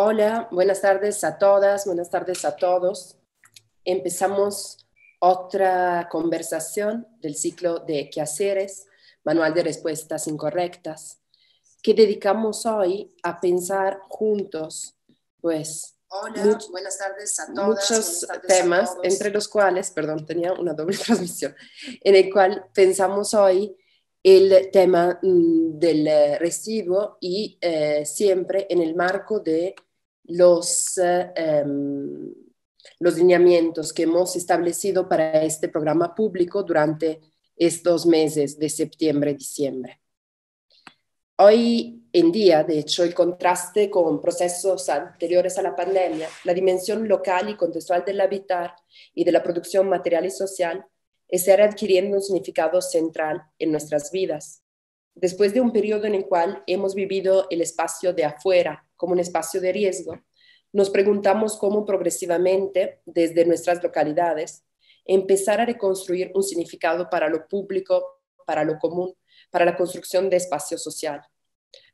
Hola, buenas tardes a todas, buenas tardes a todos. Empezamos otra conversación del ciclo de quehaceres, manual de respuestas incorrectas, que dedicamos hoy a pensar juntos, pues, Hola, buenas tardes a todas, muchos temas, entre los cuales, perdón, tenía una doble transmisión, en el cual pensamos hoy el tema del residuo y siempre en el marco de los lineamientos que hemos establecido para este programa público durante estos meses de septiembre y diciembre. Hoy en día, de hecho, el contraste con procesos anteriores a la pandemia, la dimensión local y contextual del habitar y de la producción material y social estará adquiriendo un significado central en nuestras vidas. Después de un periodo en el cual hemos vivido el espacio de afuera como un espacio de riesgo, nos preguntamos cómo progresivamente, desde nuestras localidades, empezar a reconstruir un significado para lo público, para lo común, para la construcción de espacio social.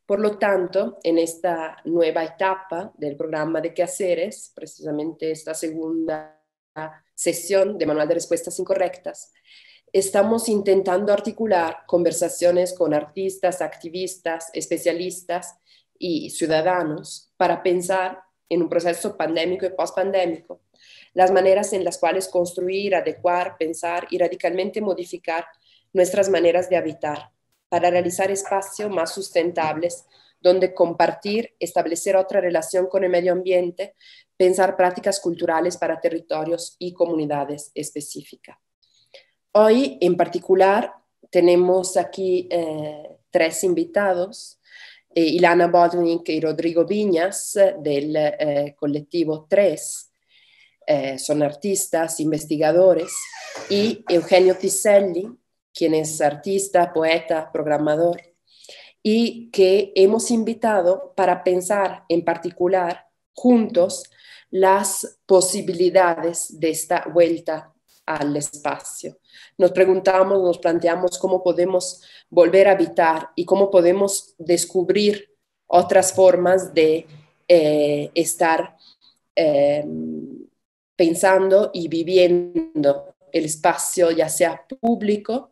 Por lo tanto, en esta nueva etapa del programa de quehaceres, precisamente esta segunda sesión de Manual de Respuestas Incorrectas, estamos intentando articular conversaciones con artistas, activistas, especialistas y ciudadanos para pensar en un proceso pandémico y pospandémico las maneras en las cuales construir, adecuar, pensar y radicalmente modificar nuestras maneras de habitar para realizar espacios más sustentables donde compartir, establecer otra relación con el medio ambiente, pensar prácticas culturales para territorios y comunidades específicas. Hoy, en particular, tenemos aquí tres invitados, Ilana Bodnik y Rodrigo Viñas del colectivo 3, son artistas, investigadores, y Eugenio Tiselli, quien es artista, poeta, programador, y que hemos invitado para pensar en particular juntos las posibilidades de esta vuelta al espacio. Nos preguntamos, nos planteamos cómo podemos volver a habitar y cómo podemos descubrir otras formas de estar pensando y viviendo el espacio, ya sea público,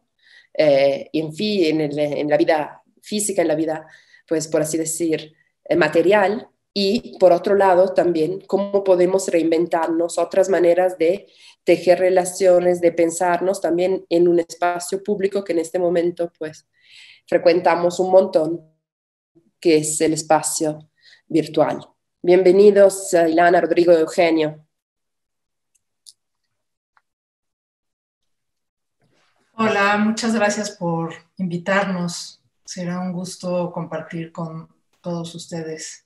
en fin, en la vida física, en la vida, pues por así decir, material, y por otro lado también cómo podemos reinventarnos, otras maneras de tejer relaciones, de pensarnos también en un espacio público que en este momento pues frecuentamos un montón, que es el espacio virtual. Bienvenidos, Ilana, Rodrigo, Eugenio. Hola, muchas gracias por invitarnos. Será un gusto compartir con todos ustedes.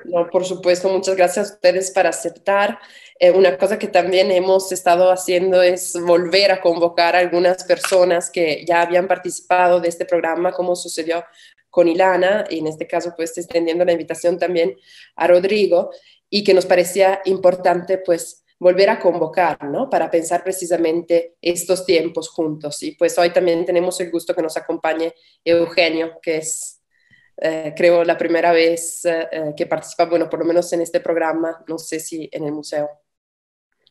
No, por supuesto, muchas gracias a ustedes por aceptar. Una cosa que también hemos estado haciendo es volver a convocar a algunas personas que ya habían participado de este programa, como sucedió con Ilana, y en este caso pues extendiendo la invitación también a Rodrigo, y que nos parecía importante pues volver a convocar, ¿no? Para pensar precisamente estos tiempos juntos. Y pues hoy también tenemos el gusto que nos acompañe Eugenio, que es creo la primera vez que participa, bueno, por lo menos en este programa, no sé si en el museo.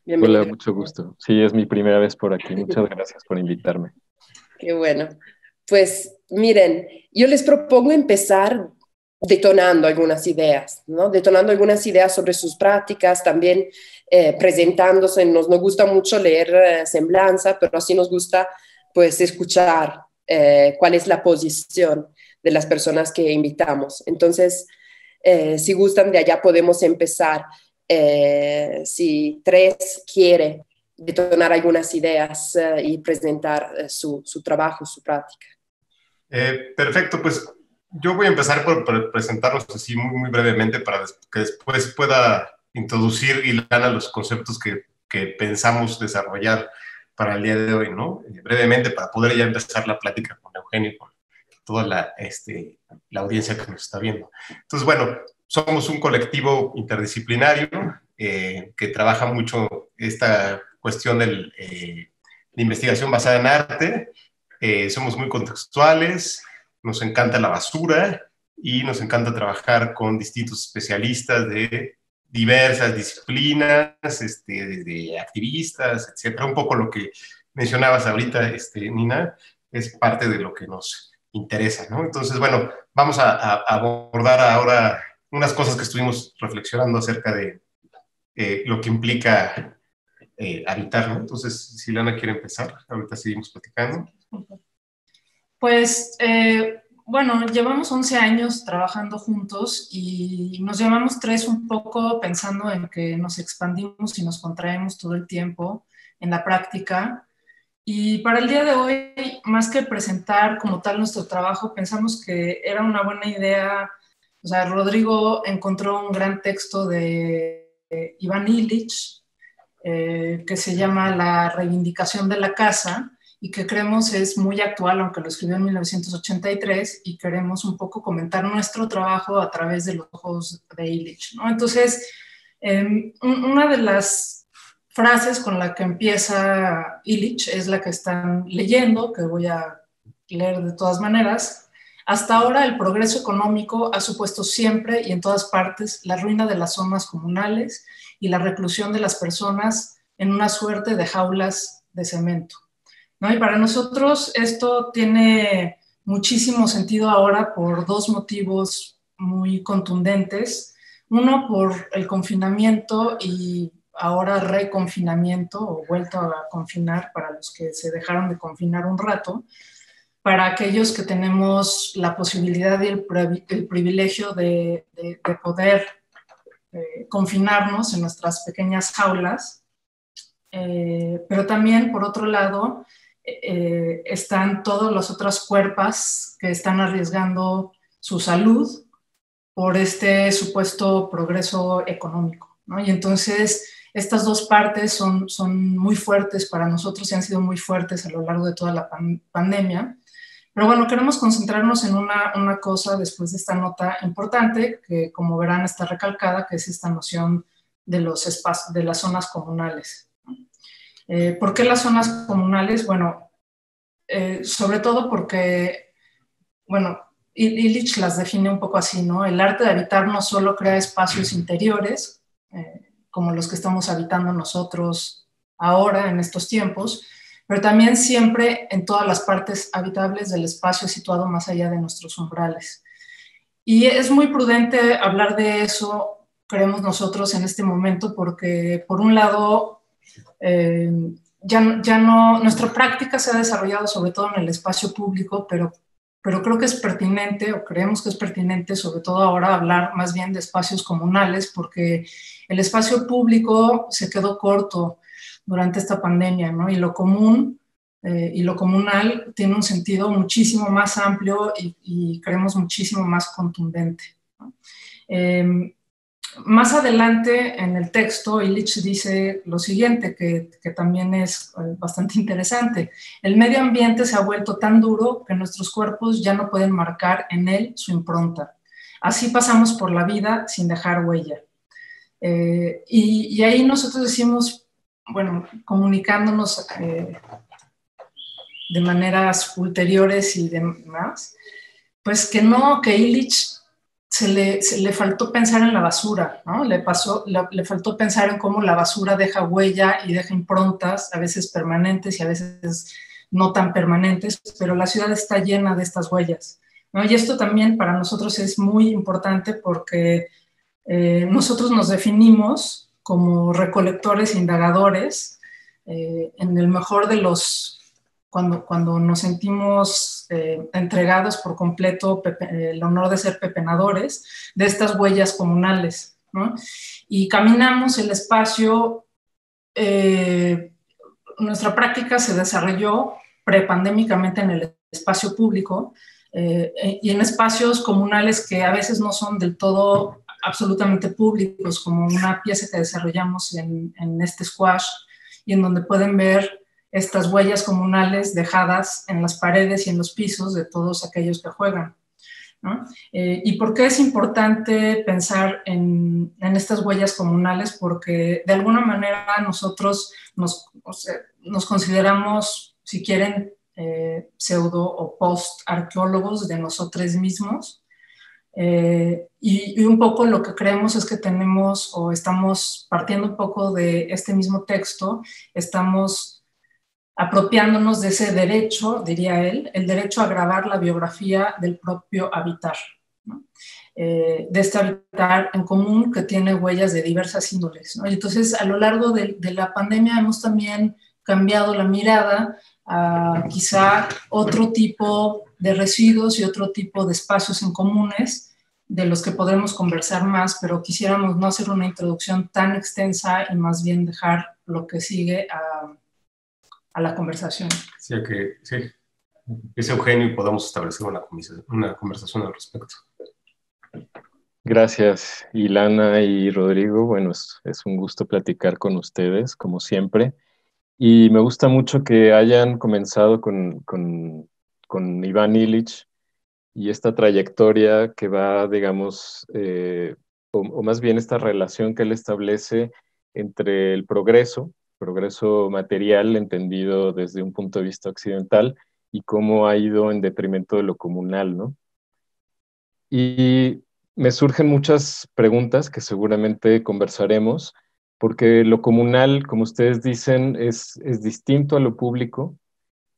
Bienvenido. Hola, mucho gusto. Sí, es mi primera vez por aquí. Muchas gracias por invitarme. Qué bueno. Pues miren, yo les propongo empezar detonando algunas ideas, ¿no? Detonando algunas ideas sobre sus prácticas, también presentándose. Nos gusta mucho leer semblanza, pero así nos gusta pues escuchar cuál es la posición de las personas que invitamos. Entonces, si gustan, de allá podemos empezar. Si Tres quiere detonar algunas ideas y presentar su trabajo, su práctica. Perfecto, pues yo voy a empezar por presentarlos así muy brevemente para que después pueda introducir Ilana los conceptos que pensamos desarrollar para el día de hoy, ¿no? Brevemente, para poder ya empezar la plática con Eugenio y con toda la audiencia que nos está viendo. Entonces, bueno, somos un colectivo interdisciplinario que trabaja mucho esta cuestión de investigación basada en arte. Somos muy contextuales, nos encanta la basura y nos encanta trabajar con distintos especialistas de diversas disciplinas, desde activistas, etcétera. Un poco lo que mencionabas ahorita, Nina, es parte de lo que nos interesa, ¿no? Entonces, bueno, vamos a abordar ahora unas cosas que estuvimos reflexionando acerca de lo que implica habitar, ¿no? Entonces, si Lana quiere empezar, ahorita seguimos platicando. Pues, bueno, llevamos 11 años trabajando juntos y nos llamamos tres un poco pensando en que nos expandimos y nos contraemos todo el tiempo en la práctica. Y para el día de hoy, más que presentar como tal nuestro trabajo, pensamos que era una buena idea. O sea, Rodrigo encontró un gran texto de Iván Illich, que se llama La reivindicación de la casa, y que creemos es muy actual, aunque lo escribió en 1983, y queremos un poco comentar nuestro trabajo a través de los ojos de Illich, ¿no? Entonces, una de las frases con la que empieza Illich es la que están leyendo, que voy a leer de todas maneras. Hasta ahora el progreso económico ha supuesto siempre y en todas partes la ruina de las zonas comunales y la reclusión de las personas en una suerte de jaulas de cemento, ¿no? Y para nosotros esto tiene muchísimo sentido ahora por dos motivos muy contundentes. Uno, por el confinamiento y ahora reconfinamiento o vuelta a confinar para los que se dejaron de confinar un rato. Para aquellos que tenemos la posibilidad y el privilegio de poder confinarnos en nuestras pequeñas jaulas, pero también, por otro lado, están todas las otras cuerpas que están arriesgando su salud por este supuesto progreso económico, ¿no? Y entonces estas dos partes son muy fuertes para nosotros y han sido muy fuertes a lo largo de toda la pandemia. Pero bueno, queremos concentrarnos en una cosa después de esta nota importante, que como verán está recalcada, que es esta noción de los espacios, de las zonas comunales. ¿Por qué las zonas comunales? Bueno, sobre todo porque, bueno, Illich las define un poco así, ¿no? El arte de habitar no solo crea espacios interiores, como los que estamos habitando nosotros ahora en estos tiempos, pero también siempre en todas las partes habitables del espacio situado más allá de nuestros umbrales. Y es muy prudente hablar de eso, creemos nosotros, en este momento, porque por un lado, ya no, nuestra práctica se ha desarrollado sobre todo en el espacio público, pero creo que es pertinente, o creemos que es pertinente, sobre todo ahora, hablar más bien de espacios comunales, porque el espacio público se quedó corto durante esta pandemia, ¿no? Y lo común y lo comunal tiene un sentido muchísimo más amplio y creemos muchísimo más contundente, ¿no? Más adelante en el texto, Illich dice lo siguiente, que también es bastante interesante. El medio ambiente se ha vuelto tan duro que nuestros cuerpos ya no pueden marcar en él su impronta. Así pasamos por la vida sin dejar huella. Y ahí nosotros decimos, bueno, comunicándonos de maneras ulteriores y demás, pues que no, que Illich se le faltó pensar en la basura, ¿no? Le faltó pensar en cómo la basura deja huella y deja improntas, a veces permanentes y a veces no tan permanentes, pero la ciudad está llena de estas huellas, ¿no? Y esto también para nosotros es muy importante porque nosotros nos definimos como recolectores e indagadores, en el mejor de los... Cuando nos sentimos entregados por completo el honor de ser pepenadores de estas huellas comunales, ¿no? Y caminamos el espacio, nuestra práctica se desarrolló prepandémicamente en el espacio público y en espacios comunales que a veces no son del todo absolutamente públicos, como una pieza que desarrollamos en este squash y en donde pueden ver estas huellas comunales dejadas en las paredes y en los pisos de todos aquellos que juegan, ¿no? ¿Y por qué es importante pensar en estas huellas comunales? Porque de alguna manera nosotros nos consideramos, si quieren, pseudo o post-arqueólogos de nosotros mismos, Y un poco lo que creemos es que tenemos, o estamos partiendo un poco de este mismo texto, estamos apropiándonos de ese derecho, diría él, el derecho a grabar la biografía del propio habitar, ¿no? De este habitar en común que tiene huellas de diversas índoles, ¿no? Y entonces, a lo largo de la pandemia hemos también cambiado la mirada a quizá otro tipo de residuos y otro tipo de espacios en comunes de los que podremos conversar más, pero quisiéramos no hacer una introducción tan extensa y más bien dejar lo que sigue a la conversación. Sí, que sí, es Eugenio y podamos establecer una conversación al respecto. Gracias, Ilana y Rodrigo. Bueno, es un gusto platicar con ustedes, como siempre. Y me gusta mucho que hayan comenzado con Iván Illich y esta trayectoria que va, digamos, o más bien esta relación que él establece entre el progreso material entendido desde un punto de vista occidental, y cómo ha ido en detrimento de lo comunal, ¿no? Y me surgen muchas preguntas que seguramente conversaremos, porque lo comunal, como ustedes dicen, es distinto a lo público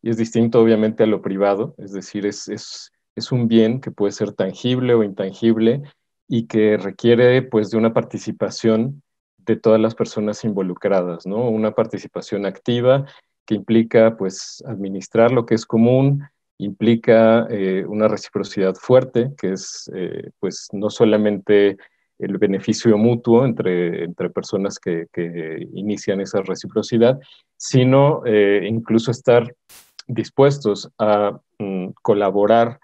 y es distinto obviamente a lo privado, es decir, es un bien que puede ser tangible o intangible y que requiere pues de una participación de todas las personas involucradas, ¿no? Una participación activa que implica pues administrar lo que es común, implica una reciprocidad fuerte, que es pues no solamente el beneficio mutuo entre personas que inician esa reciprocidad, sino incluso estar dispuestos a colaborar,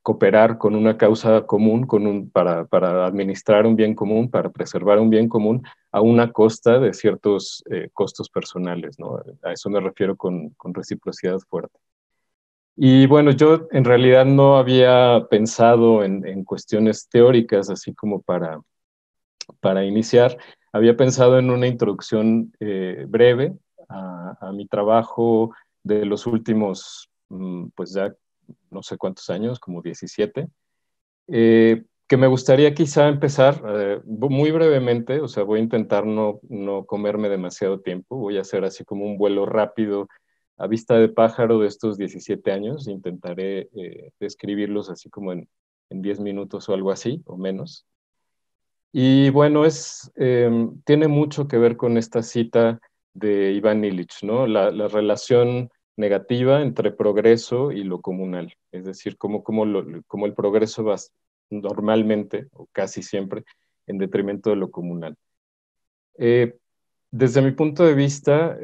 cooperar con una causa común, para administrar un bien común, para preservar un bien común, a una costa de ciertos costos personales, ¿no? A eso me refiero con reciprocidad fuerte. Y bueno, yo en realidad no había pensado en cuestiones teóricas, así como para iniciar. Había pensado en una introducción breve a mi trabajo de los últimos, pues ya no sé cuántos años, como 17, que me gustaría quizá empezar muy brevemente, o sea, voy a intentar no comerme demasiado tiempo, voy a hacer así como un vuelo rápido a vista de pájaro de estos 17 años, intentaré describirlos así como en 10 minutos o algo así, o menos. Y bueno, tiene mucho que ver con esta cita de Iván Illich, ¿no? La relación negativa entre progreso y lo comunal. Es decir, cómo el progreso va normalmente, o casi siempre, en detrimento de lo comunal. Desde mi punto de vista,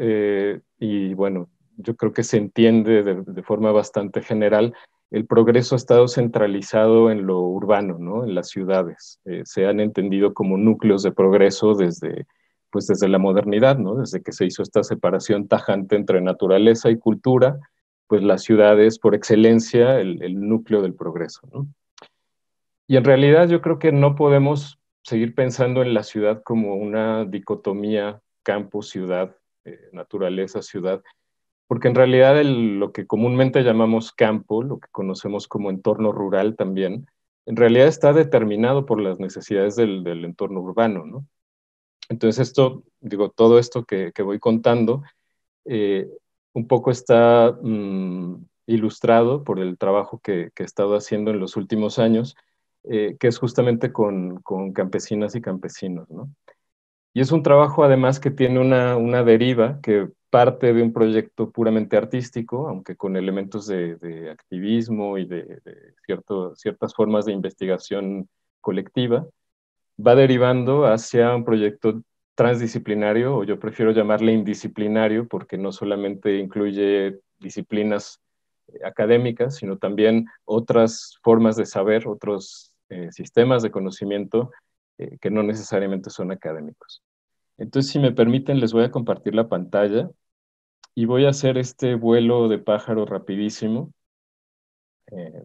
y bueno, yo creo que se entiende de forma bastante general, el progreso ha estado centralizado en lo urbano, ¿no? En las ciudades. Se han entendido como núcleos de progreso desde la modernidad, ¿no? Desde que se hizo esta separación tajante entre naturaleza y cultura, pues la ciudad es por excelencia el núcleo del progreso, ¿no? Y en realidad yo creo que no podemos seguir pensando en la ciudad como una dicotomía campo-ciudad, naturaleza-ciudad, porque en realidad lo que comúnmente llamamos campo, lo que conocemos como entorno rural también, en realidad está determinado por las necesidades del entorno urbano, ¿no? Entonces todo esto que voy contando, eh, un poco está ilustrado por el trabajo que he estado haciendo en los últimos años, que es justamente con campesinas y campesinos, ¿no? Y es un trabajo además que tiene una deriva que parte de un proyecto puramente artístico, aunque con elementos de activismo y de ciertas formas de investigación colectiva, va derivando hacia un proyecto transdisciplinario, o yo prefiero llamarle indisciplinario, porque no solamente incluye disciplinas académicas, sino también otras formas de saber, otros sistemas de conocimiento que no necesariamente son académicos. Entonces, si me permiten, les voy a compartir la pantalla y voy a hacer este vuelo de pájaro rapidísimo. Eh,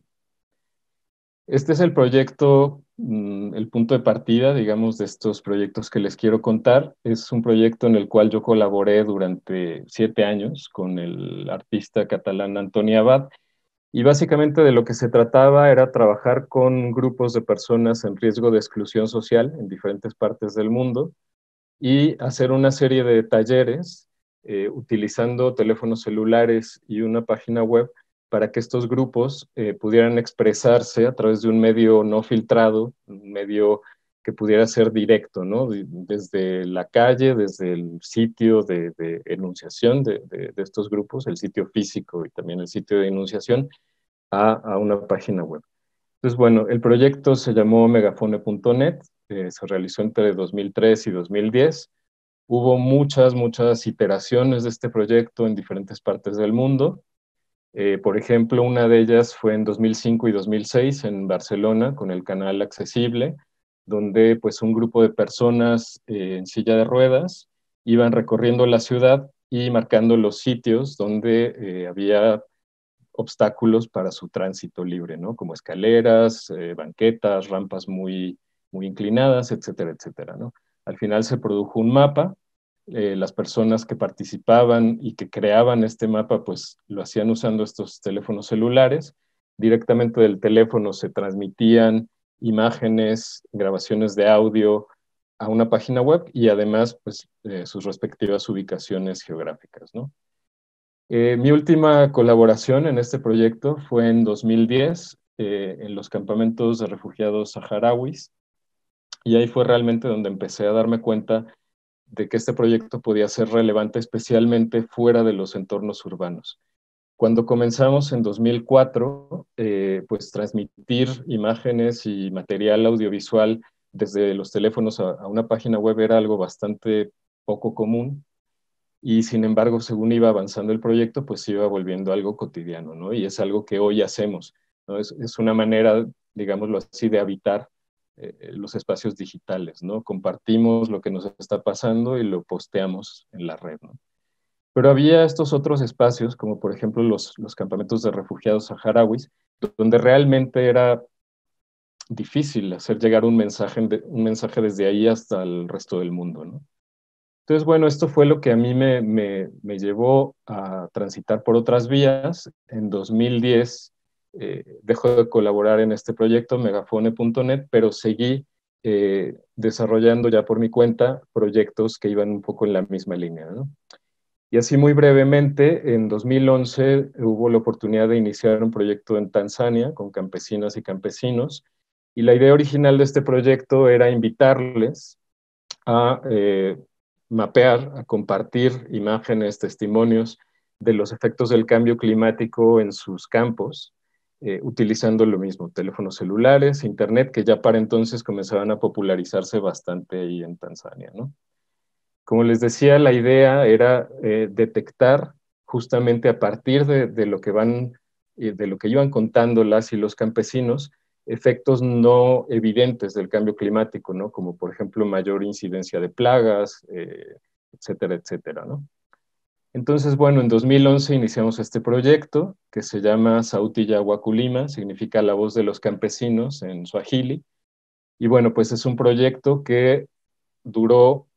Este es el proyecto, el punto de partida, digamos, de estos proyectos que les quiero contar. Es un proyecto en el cual yo colaboré durante 7 años con el artista catalán Antoni Abad, Y básicamente de lo que se trataba era trabajar con grupos de personas en riesgo de exclusión social en diferentes partes del mundo y hacer una serie de talleres utilizando teléfonos celulares y una página web para que estos grupos pudieran expresarse a través de un medio no filtrado, un medio que pudiera ser directo, ¿no? Desde la calle, desde el sitio de enunciación de estos grupos, el sitio físico y también el sitio de enunciación, a una página web. Entonces, bueno, el proyecto se llamó megafone.net, se realizó entre 2003 y 2010. Hubo muchas iteraciones de este proyecto en diferentes partes del mundo. Por ejemplo, una de ellas fue en 2005 y 2006 en Barcelona con el canal Accesible, donde pues un grupo de personas en silla de ruedas iban recorriendo la ciudad y marcando los sitios donde había obstáculos para su tránsito libre, ¿no? Como escaleras, banquetas, rampas muy inclinadas, etcétera, etcétera, ¿no? Al final se produjo un mapa, las personas que participaban y que creaban este mapa, pues lo hacían usando estos teléfonos celulares. Directamente del teléfono se transmitían imágenes, grabaciones de audio a una página web y además, pues, sus respectivas ubicaciones geográficas, ¿no? Mi última colaboración en este proyecto fue en 2010, en los campamentos de refugiados saharauis, y ahí fue realmente donde empecé a darme cuenta de que este proyecto podía ser relevante especialmente fuera de los entornos urbanos. Cuando comenzamos en 2004, pues transmitir imágenes y material audiovisual desde los teléfonos a una página web era algo bastante poco común. Y sin embargo, según iba avanzando el proyecto, pues se iba volviendo algo cotidiano, ¿no? Y es algo que hoy hacemos, ¿no? Es una manera, digámoslo así, de habitar los espacios digitales, ¿no? Compartimos lo que nos está pasando y lo posteamos en la red, ¿no? Pero había estos otros espacios, como por ejemplo los campamentos de refugiados saharauis, donde realmente era difícil hacer llegar un mensaje desde ahí hasta el resto del mundo, ¿no? Entonces, bueno, esto fue lo que a mí me llevó a transitar por otras vías. En 2010 dejo de colaborar en este proyecto, megafone.net, pero seguí desarrollando ya por mi cuenta proyectos que iban un poco en la misma línea, ¿no? Y así muy brevemente, en 2011 hubo la oportunidad de iniciar un proyecto en Tanzania con campesinas y campesinos. Y la idea original de este proyecto era invitarles a mapear, a compartir imágenes, testimonios de los efectos del cambio climático en sus campos, utilizando lo mismo, teléfonos celulares, internet, que ya para entonces comenzaban a popularizarse bastante ahí en Tanzania, ¿no? Como les decía, la idea era detectar justamente a partir de lo que de lo que iban contando las y los campesinos, efectos no evidentes del cambio climático, ¿no? Como por ejemplo mayor incidencia de plagas, etcétera, etcétera, ¿no? Entonces, bueno, en 2011 iniciamos este proyecto que se llama Sauti ya Wakulima, significa la voz de los campesinos en Swahili. Y bueno, pues es un proyecto que duró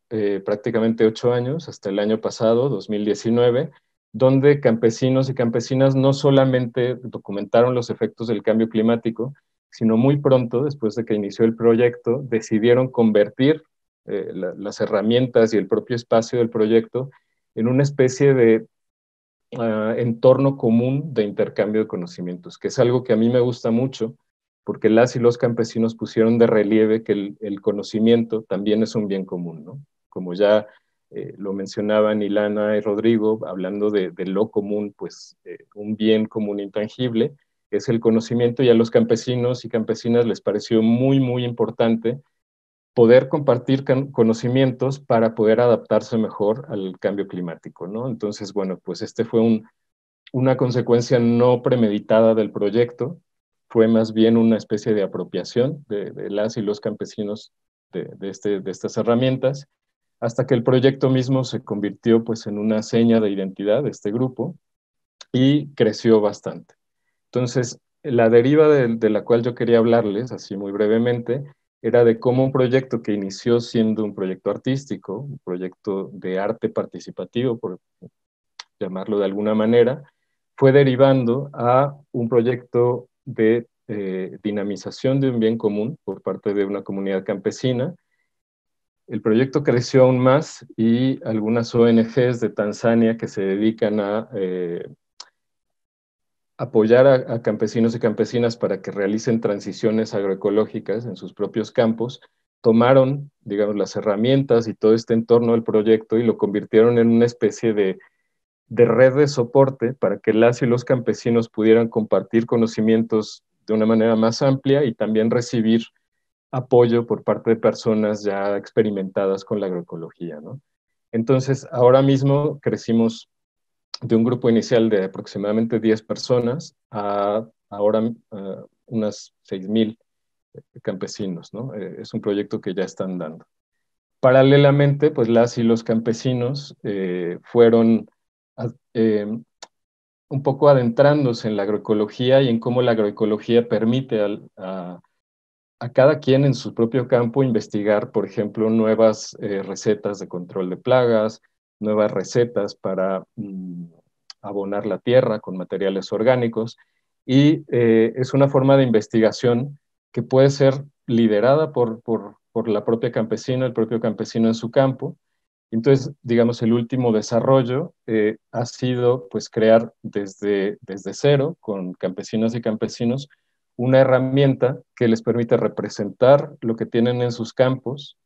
prácticamente 8 años, hasta el año pasado, 2019, donde campesinos y campesinas no solamente documentaron los efectos del cambio climático, sino muy pronto, después de que inició el proyecto, decidieron convertir las herramientas y el propio espacio del proyecto en una especie de entorno común de intercambio de conocimientos, que es algo que a mí me gusta mucho, porque las y los campesinos pusieron de relieve que el conocimiento también es un bien común, ¿no? Como ya lo mencionaban Ilana y Rodrigo, hablando de lo común, pues un bien común intangible es el conocimiento, y a los campesinos y campesinas les pareció muy importante poder compartir conocimientos para poder adaptarse mejor al cambio climático, ¿no? Entonces, bueno, pues este fue una consecuencia no premeditada del proyecto, fue más bien una especie de apropiación de las y los campesinos de estas herramientas, hasta que el proyecto mismo se convirtió pues en una seña de identidad de este grupo y creció bastante. Entonces, la deriva de la cual yo quería hablarles, así muy brevemente, era de cómo un proyecto que inició siendo un proyecto artístico, un proyecto de arte participativo, por llamarlo de alguna manera, fue derivando a un proyecto de dinamización de un bien común por parte de una comunidad campesina. El proyecto creció aún más y algunas ONGs de Tanzania que se dedican a apoyar a campesinos y campesinas para que realicen transiciones agroecológicas en sus propios campos, tomaron, digamos, las herramientas y todo este entorno del proyecto y lo convirtieron en una especie de red de soporte para que las y los campesinos pudieran compartir conocimientos de una manera más amplia y también recibir apoyo por parte de personas ya experimentadas con la agroecología, ¿no? Entonces, ahora mismo crecimos de un grupo inicial de aproximadamente 10 personas a ahora unas 6,000 campesinos, ¿no? Es un proyecto que ya están dando. Paralelamente, pues las y los campesinos fueron un poco adentrándose en la agroecología y en cómo la agroecología permite a cada quien en su propio campo investigar, por ejemplo, nuevas recetas de control de plagas, nuevas recetas para abonar la tierra con materiales orgánicos, y es una forma de investigación que puede ser liderada por la propia campesina, el propio campesino en su campo. Entonces, digamos, el último desarrollo ha sido pues crear desde cero, con campesinas y campesinos, una herramienta que les permite representar lo que tienen en sus campos,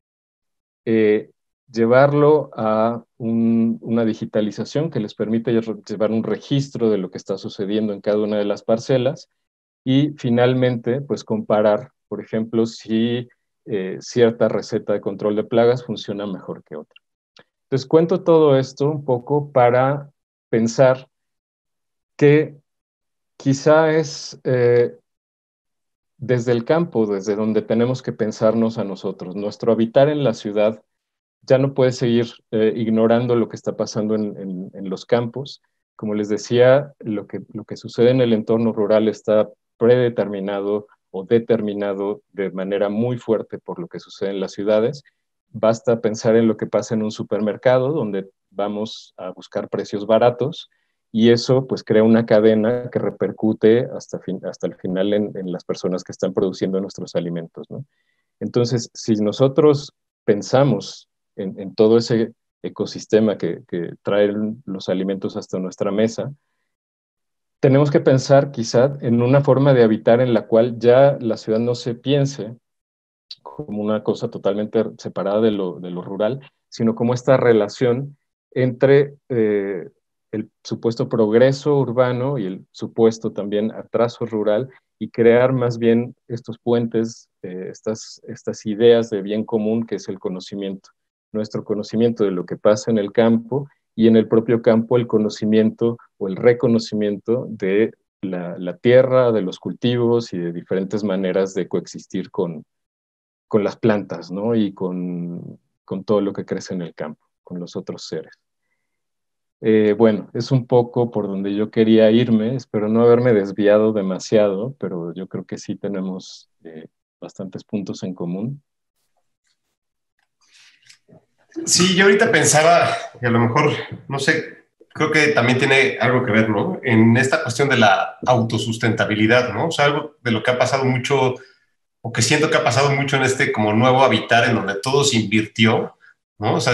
llevarlo a una digitalización que les permite llevar un registro de lo que está sucediendo en cada una de las parcelas y finalmente, pues comparar, por ejemplo, si cierta receta de control de plagas funciona mejor que otra. Entonces cuento todo esto un poco para pensar que quizá es desde el campo, desde donde tenemos que pensarnos a nosotros. Nuestro habitar en la ciudad ya no puede seguir ignorando lo que está pasando en los campos. Como les decía, lo que sucede en el entorno rural está predeterminado o determinado de manera muy fuerte por lo que sucede en las ciudades. Basta pensar en lo que pasa en un supermercado, donde vamos a buscar precios baratos, y eso pues crea una cadena que repercute hasta el final en las personas que están produciendo nuestros alimentos, ¿no? Entonces, si nosotros pensamos en todo ese ecosistema que trae los alimentos hasta nuestra mesa, tenemos que pensar quizá en una forma de habitar en la cual ya la ciudad no se piense como una cosa totalmente separada de lo rural, sino como esta relación entre el supuesto progreso urbano y el supuesto también atraso rural, y crear más bien estos puentes, estas ideas de bien común que es el conocimiento. Nuestro conocimiento de lo que pasa en el campo, y en el propio campo el conocimiento o el reconocimiento de la tierra, de los cultivos y de diferentes maneras de coexistir con las plantas, ¿no? Y con todo lo que crece en el campo, con los otros seres. Bueno, es un poco por donde yo quería irme. Espero no haberme desviado demasiado, pero yo creo que sí tenemos bastantes puntos en común. Sí, yo ahorita pensaba que a lo mejor, no sé, creo que también tiene algo que ver, ¿no? En esta cuestión de la autosustentabilidad, ¿no? O sea, algo de lo que ha pasado mucho, o que siento que ha pasado mucho en este como nuevo habitar en donde todo se invirtió, ¿no? O sea,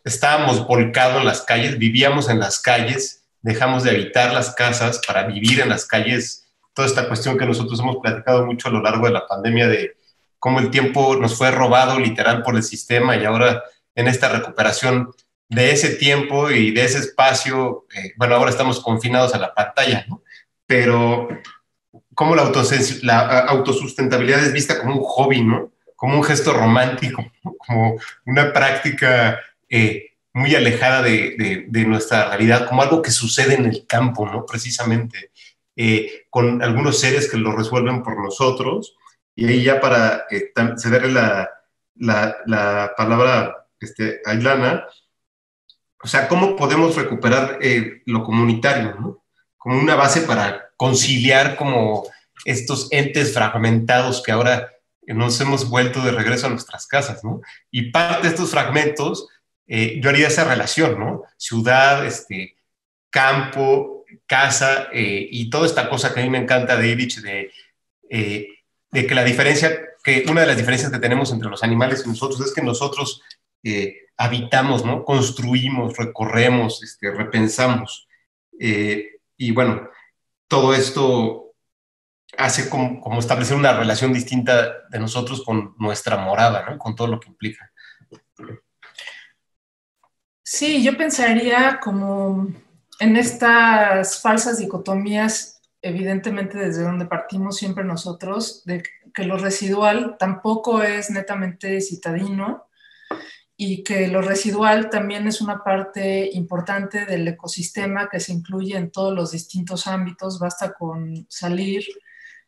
estábamos volcados en las calles, vivíamos en las calles, dejamos de habitar las casas para vivir en las calles. Toda esta cuestión que nosotros hemos platicado mucho a lo largo de la pandemia de cómo el tiempo nos fue robado literal por el sistema, y ahora en esta recuperación de ese tiempo y de ese espacio, bueno, ahora estamos confinados a la pantalla, ¿no? Pero cómo la autosustentabilidad es vista como un hobby, ¿no? Como un gesto romántico, ¿no? Como una práctica muy alejada de nuestra realidad, como algo que sucede en el campo, ¿no? Precisamente, con algunos seres que lo resuelven por nosotros. Y ahí ya para cederle la palabra a Ilana, o sea, ¿cómo podemos recuperar lo comunitario, ¿no? Como una base para conciliar como estos entes fragmentados que ahora nos hemos vuelto de regreso a nuestras casas, ¿no? Y parte de estos fragmentos, yo haría esa relación, ¿no? Ciudad, campo, casa, y toda esta cosa que a mí me encanta de Illich, de que una de las diferencias que tenemos entre los animales y nosotros es que nosotros habitamos, ¿no? Construimos, recorremos, repensamos. Y bueno, todo esto hace como establecer una relación distinta de nosotros con nuestra morada, ¿no? Con todo lo que implica. Sí, yo pensaría como en estas falsas dicotomías, evidentemente desde donde partimos siempre nosotros, de que lo residual tampoco es netamente citadino y que lo residual también es una parte importante del ecosistema que se incluye en todos los distintos ámbitos. Basta con salir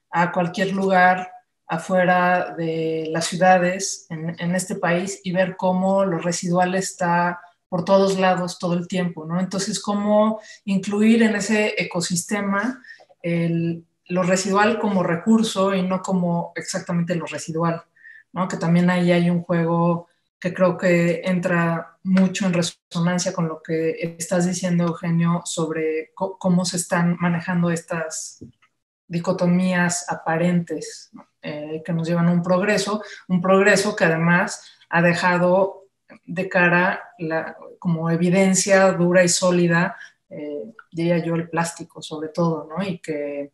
a cualquier lugar afuera de las ciudades en este país y ver cómo lo residual está por todos lados todo el tiempo, ¿no? Entonces, cómo incluir en ese ecosistema lo residual como recurso y no como exactamente lo residual, ¿no? Que también ahí hay un juego que creo que entra mucho en resonancia con lo que estás diciendo, Eugenio, sobre cómo se están manejando estas dicotomías aparentes, ¿no? Que nos llevan a un progreso que además ha dejado de cara como evidencia dura y sólida, diría yo, el plástico sobre todo, ¿no? Y que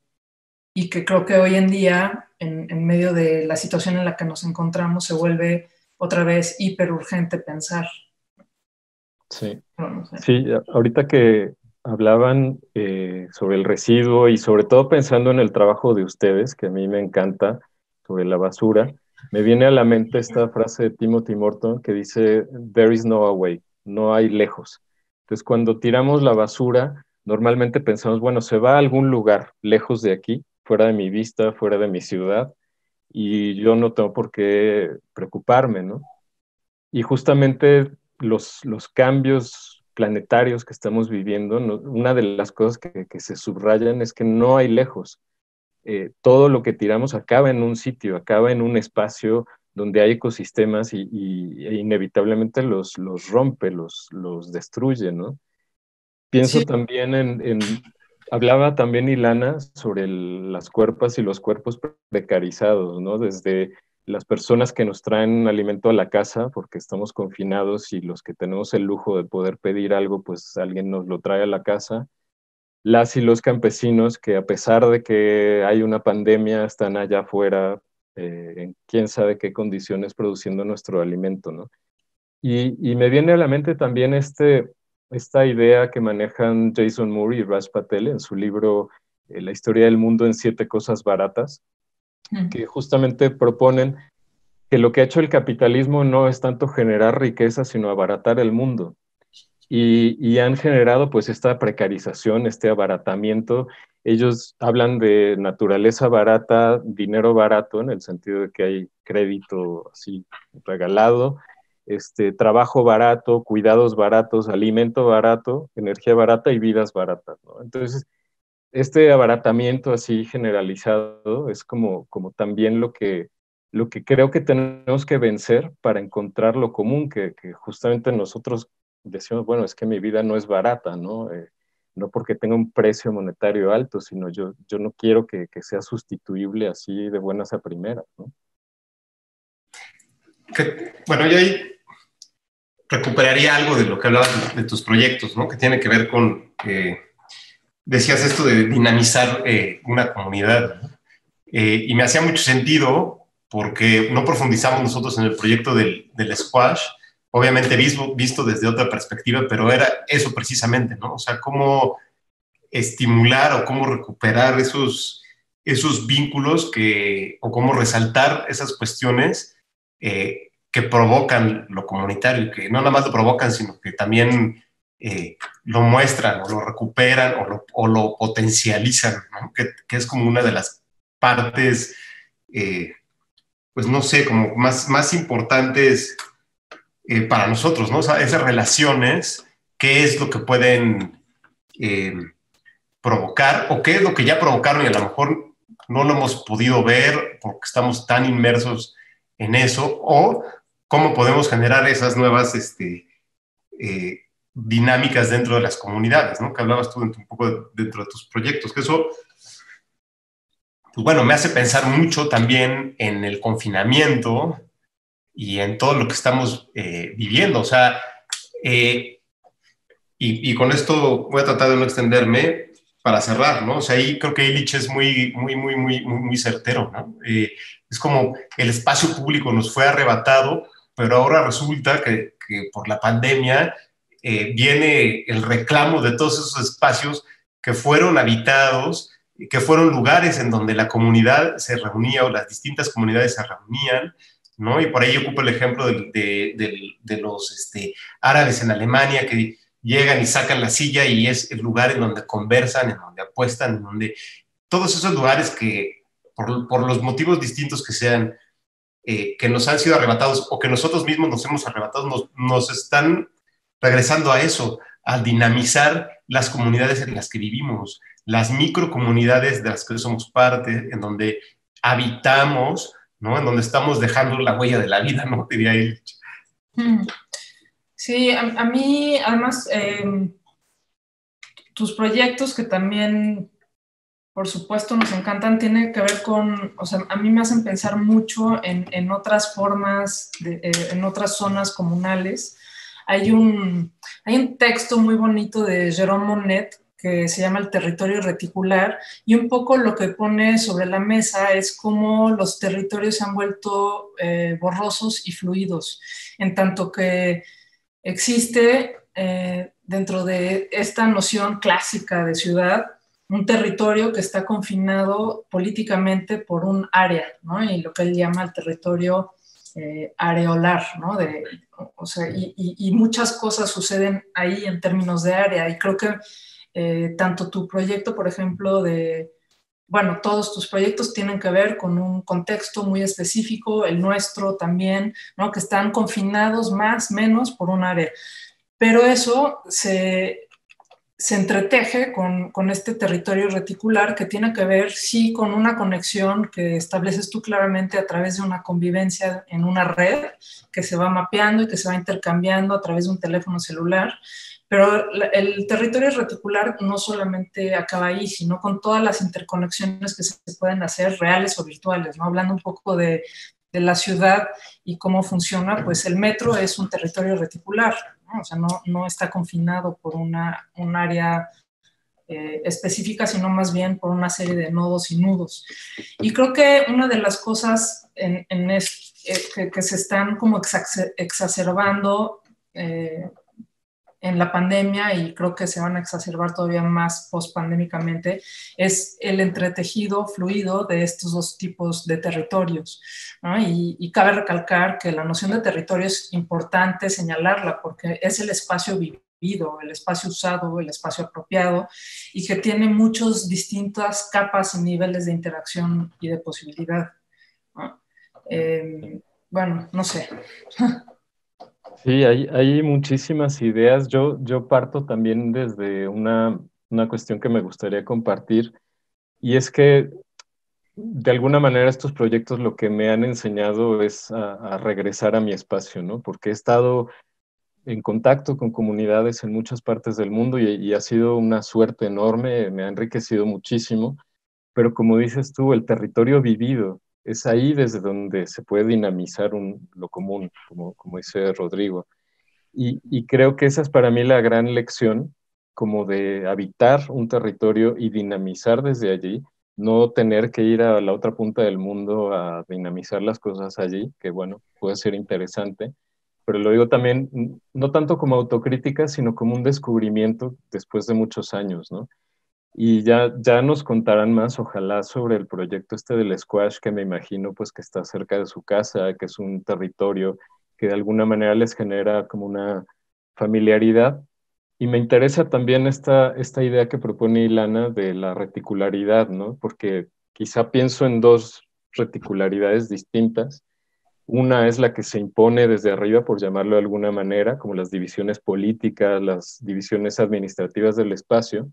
creo que hoy en día, en medio de la situación en la que nos encontramos, se vuelve otra vez hiper urgente pensar. Sí, no sé. sí, ahorita que hablaban sobre el residuo y sobre todo pensando en el trabajo de ustedes, que a mí me encanta, sobre la basura, me viene a la mente esta frase de Timothy Morton que dice, "There is no away", no hay lejos. Entonces, cuando tiramos la basura, normalmente pensamos, bueno, se va a algún lugar lejos de aquí, fuera de mi vista, fuera de mi ciudad, y yo no tengo por qué preocuparme, ¿no? Y justamente los cambios planetarios que estamos viviendo, una de las cosas que se subrayan es que no hay lejos. Todo lo que tiramos acaba en un sitio, acaba en un espacio donde hay ecosistemas e inevitablemente los rompe, los destruye, ¿no? Pienso Sí. también hablaba también Ilana sobre las cuerpas y los cuerpos precarizados, ¿no? Desde las personas que nos traen alimento a la casa porque estamos confinados y los que tenemos el lujo de poder pedir algo, pues alguien nos lo trae a la casa. Las y los campesinos que a pesar de que hay una pandemia están allá afuera en quién sabe qué condiciones produciendo nuestro alimento, ¿no? Y me viene a la mente también esta idea que manejan Jason Moore y Raj Patel en su libro La historia del mundo en 7 cosas baratas, que justamente proponen que lo que ha hecho el capitalismo no es tanto generar riqueza, sino abaratar el mundo. Y han generado pues esta precarización, este abaratamiento. Ellos hablan de naturaleza barata, dinero barato, en el sentido de que hay crédito así regalado, trabajo barato, cuidados baratos, alimento barato, energía barata y vidas baratas, ¿no? Entonces, este abaratamiento así generalizado es como también lo que creo que tenemos que vencer para encontrar lo común, que justamente nosotros decimos, bueno, es que mi vida no es barata, ¿no? No porque tenga un precio monetario alto, sino yo no quiero que sea sustituible así de buenas a primeras, ¿no? Bueno, yo ahí recuperaría algo de lo que hablabas de tus proyectos, ¿no? Que tiene que ver con, decías esto de dinamizar una comunidad, ¿no? Y me hacía mucho sentido porque no profundizamos nosotros en el proyecto del squash, obviamente visto desde otra perspectiva, pero era eso precisamente, ¿no? O sea, cómo estimular o cómo recuperar esos vínculos o cómo resaltar esas cuestiones que provocan lo comunitario, que no nada más lo provocan, sino que también lo muestran o lo recuperan o lo potencializan, ¿no? Que es como una de las partes, pues no sé, como más importantes para nosotros, ¿no? O sea, esas relaciones, ¿qué es lo que pueden provocar o qué es lo que ya provocaron y a lo mejor no lo hemos podido ver porque estamos tan inmersos en eso, o cómo podemos generar esas nuevas dinámicas dentro de las comunidades, ¿no? Que hablabas tú un poco dentro de tus proyectos, que eso, pues bueno, me hace pensar mucho también en el confinamiento y en todo lo que estamos viviendo. O sea, y con esto voy a tratar de no extenderme para cerrar, ¿no? O sea, ahí creo que Illich es muy certero, ¿no? Es como el espacio público nos fue arrebatado, pero ahora resulta que por la pandemia viene el reclamo de todos esos espacios que fueron habitados, que fueron lugares en donde la comunidad se reunía o las distintas comunidades se reunían, ¿no? Y por ahí ocupo el ejemplo de los árabes en Alemania que llegan y sacan la silla y es el lugar en donde conversan, en donde apuestan, en donde todos esos lugares que por los motivos distintos que sean, que nos han sido arrebatados o que nosotros mismos nos hemos arrebatado, nos están regresando a eso, a dinamizar las comunidades en las que vivimos, las microcomunidades de las que somos parte, en donde habitamos, ¿no? En donde estamos dejando la huella de la vida, ¿no? Diría él. Sí, a mí, además, tus proyectos que también, por supuesto, nos encantan, tienen que ver con, o sea, a mí me hacen pensar mucho en otras formas, en otras zonas comunales. Hay un texto muy bonito de Jérôme Monnet que se llama El territorio reticular, y un poco lo que pone sobre la mesa es cómo los territorios se han vuelto borrosos y fluidos, en tanto que existe dentro de esta noción clásica de ciudad un territorio que está confinado políticamente por un área, ¿no? Y lo que él llama el territorio areolar, ¿no? O sea, y muchas cosas suceden ahí en términos de área, y creo que tanto tu proyecto, por ejemplo, bueno, todos tus proyectos tienen que ver con un contexto muy específico, el nuestro también, ¿no? Que están confinados más, menos por un área. Pero eso se entreteje con este territorio reticular que tiene que ver, sí, con una conexión que estableces tú claramente a través de una convivencia en una red que se va mapeando y que se va intercambiando a través de un teléfono celular. Pero el territorio reticular no solamente acaba ahí, sino con todas las interconexiones que se pueden hacer, reales o virtuales, ¿no? Hablando un poco de la ciudad y cómo funciona, pues el metro es un territorio reticular, ¿no? O sea, no está confinado por un área específica, sino más bien por una serie de nodos y nudos. Y creo que una de las cosas que se están como exacerbando en la pandemia, y creo que se van a exacerbar todavía más post-pandémicamente, es el entretejido fluido de estos dos tipos de territorios, ¿no? Y cabe recalcar que la noción de territorio es importante señalarla porque es el espacio vivido, el espacio usado, el espacio apropiado, y que tiene muchas distintas capas y niveles de interacción y de posibilidad, ¿no? Bueno, no sé. Sí, hay muchísimas ideas. Yo parto también desde una cuestión que me gustaría compartir, y es que de alguna manera estos proyectos lo que me han enseñado es a regresar a mi espacio, ¿no? Porque he estado en contacto con comunidades en muchas partes del mundo y ha sido una suerte enorme, me ha enriquecido muchísimo, pero como dices tú, el territorio vivido es ahí desde donde se puede dinamizar lo común, como dice Rodrigo. Y creo que esa es para mí la gran lección, como de habitar un territorio y dinamizar desde allí, no tener que ir a la otra punta del mundo a dinamizar las cosas allí, que bueno, puede ser interesante, pero lo digo también, no tanto como autocrítica, sino como un descubrimiento después de muchos años, ¿no? Y ya nos contarán más, ojalá, sobre el proyecto este del squash, que me imagino pues que está cerca de su casa, que es un territorio que de alguna manera les genera como una familiaridad. Y me interesa también esta idea que propone Ilana de la reticularidad, ¿no? Porque quizá pienso en dos reticularidades distintas. Una es la que se impone desde arriba, por llamarlo de alguna manera, como las divisiones políticas, las divisiones administrativas del espacio,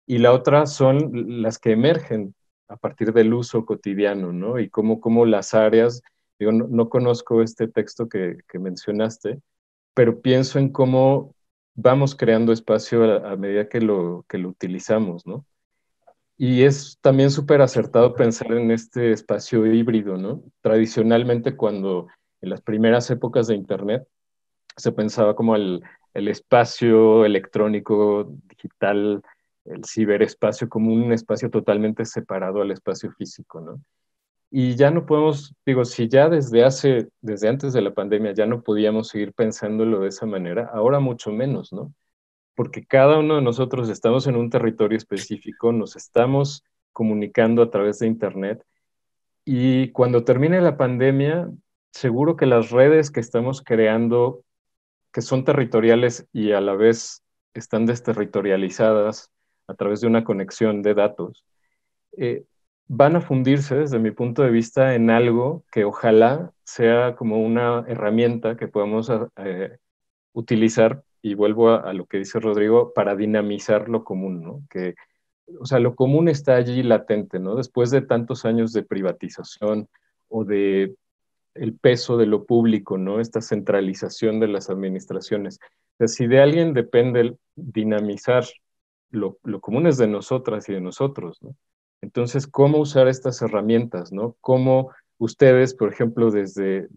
y la otra son las que emergen a partir del uso cotidiano, ¿no? Y cómo las áreas, digo, no conozco este texto que mencionaste, pero pienso en cómo vamos creando espacio a medida que lo utilizamos, ¿no? Y es también súper acertado pensar en este espacio híbrido, ¿no? Tradicionalmente, cuando en las primeras épocas de Internet se pensaba como el espacio electrónico, digital, el ciberespacio como un espacio totalmente separado al espacio físico, ¿no? Y ya no podemos, digo, si ya desde antes de la pandemia ya no podíamos seguir pensándolo de esa manera, ahora mucho menos, ¿no? Porque cada uno de nosotros estamos en un territorio específico, nos estamos comunicando a través de Internet y cuando termine la pandemia, seguro que las redes que estamos creando, que son territoriales y a la vez están desterritorializadas a través de una conexión de datos, eh, van a fundirse, desde mi punto de vista, en algo que ojalá sea como una herramienta que podamos utilizar, y vuelvo a lo que dice Rodrigo, para dinamizar lo común, ¿no? Que, o sea, lo común está allí latente, ¿no? Después de tantos años de privatización o de el peso de lo público, ¿no? Esta centralización de las administraciones. O sea, si de alguien depende el dinamizar lo común es de nosotras y de nosotros, ¿no? Entonces, ¿cómo usar estas herramientas, ¿no? ¿Cómo ustedes, por ejemplo, desde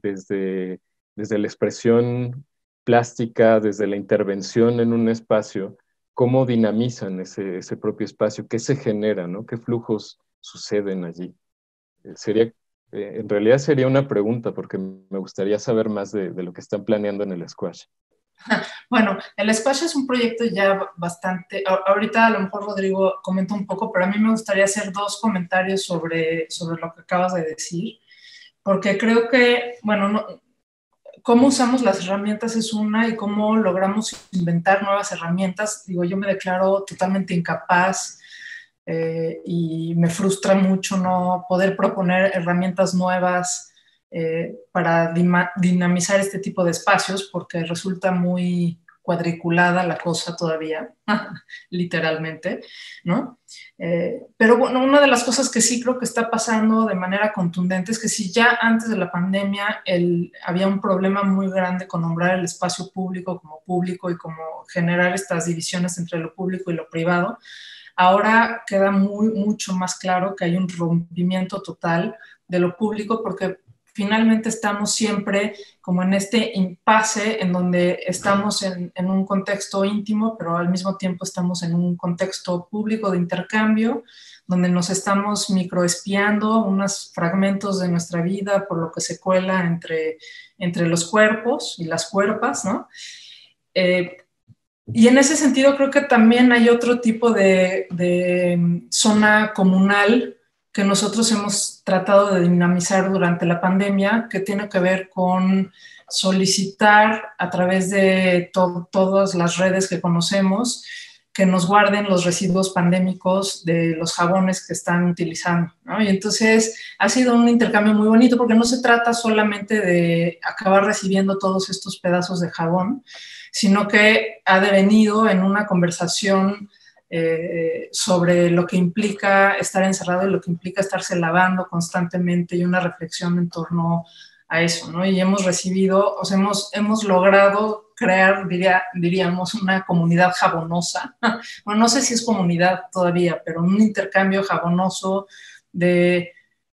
la expresión plástica, desde la intervención en un espacio, cómo dinamizan ese propio espacio? ¿Qué se genera, ¿no? ¿Qué flujos suceden allí? En realidad sería una pregunta porque me gustaría saber más de lo que están planeando en el Squash. Bueno, el Squash es un proyecto ya bastante, ahorita a lo mejor Rodrigo comenta un poco, pero a mí me gustaría hacer dos comentarios sobre lo que acabas de decir, porque creo que, bueno, cómo usamos las herramientas es una y cómo logramos inventar nuevas herramientas. Digo, yo me declaro totalmente incapaz y me frustra mucho no poder proponer herramientas nuevas para dinamizar este tipo de espacios porque resulta muy cuadriculada la cosa todavía, literalmente, ¿no? Pero bueno, una de las cosas que sí creo que está pasando de manera contundente es que si ya antes de la pandemia había un problema muy grande con nombrar el espacio público y como generar estas divisiones entre lo público y lo privado, ahora queda mucho más claro que hay un rompimiento total de lo público porque finalmente estamos siempre como en este impasse en donde estamos en un contexto íntimo, pero al mismo tiempo estamos en un contexto público de intercambio, donde nos estamos microespiando unos fragmentos de nuestra vida por lo que se cuela entre los cuerpos y las cuerpas, ¿no? Y en ese sentido creo que también hay otro tipo de zona comunal que nosotros hemos tratado de dinamizar durante la pandemia, que tiene que ver con solicitar a través de todas las redes que conocemos que nos guarden los residuos pandémicos de los jabones que están utilizando, ¿no? Y entonces ha sido un intercambio muy bonito porque no se trata solamente de acabar recibiendo todos estos pedazos de jabón, sino que ha devenido en una conversación sobre lo que implica estar encerrado y lo que implica estarse lavando constantemente y una reflexión en torno a eso, ¿no? Y hemos recibido, o sea, hemos logrado crear, diríamos, una comunidad jabonosa. Bueno, no sé si es comunidad todavía, pero un intercambio jabonoso de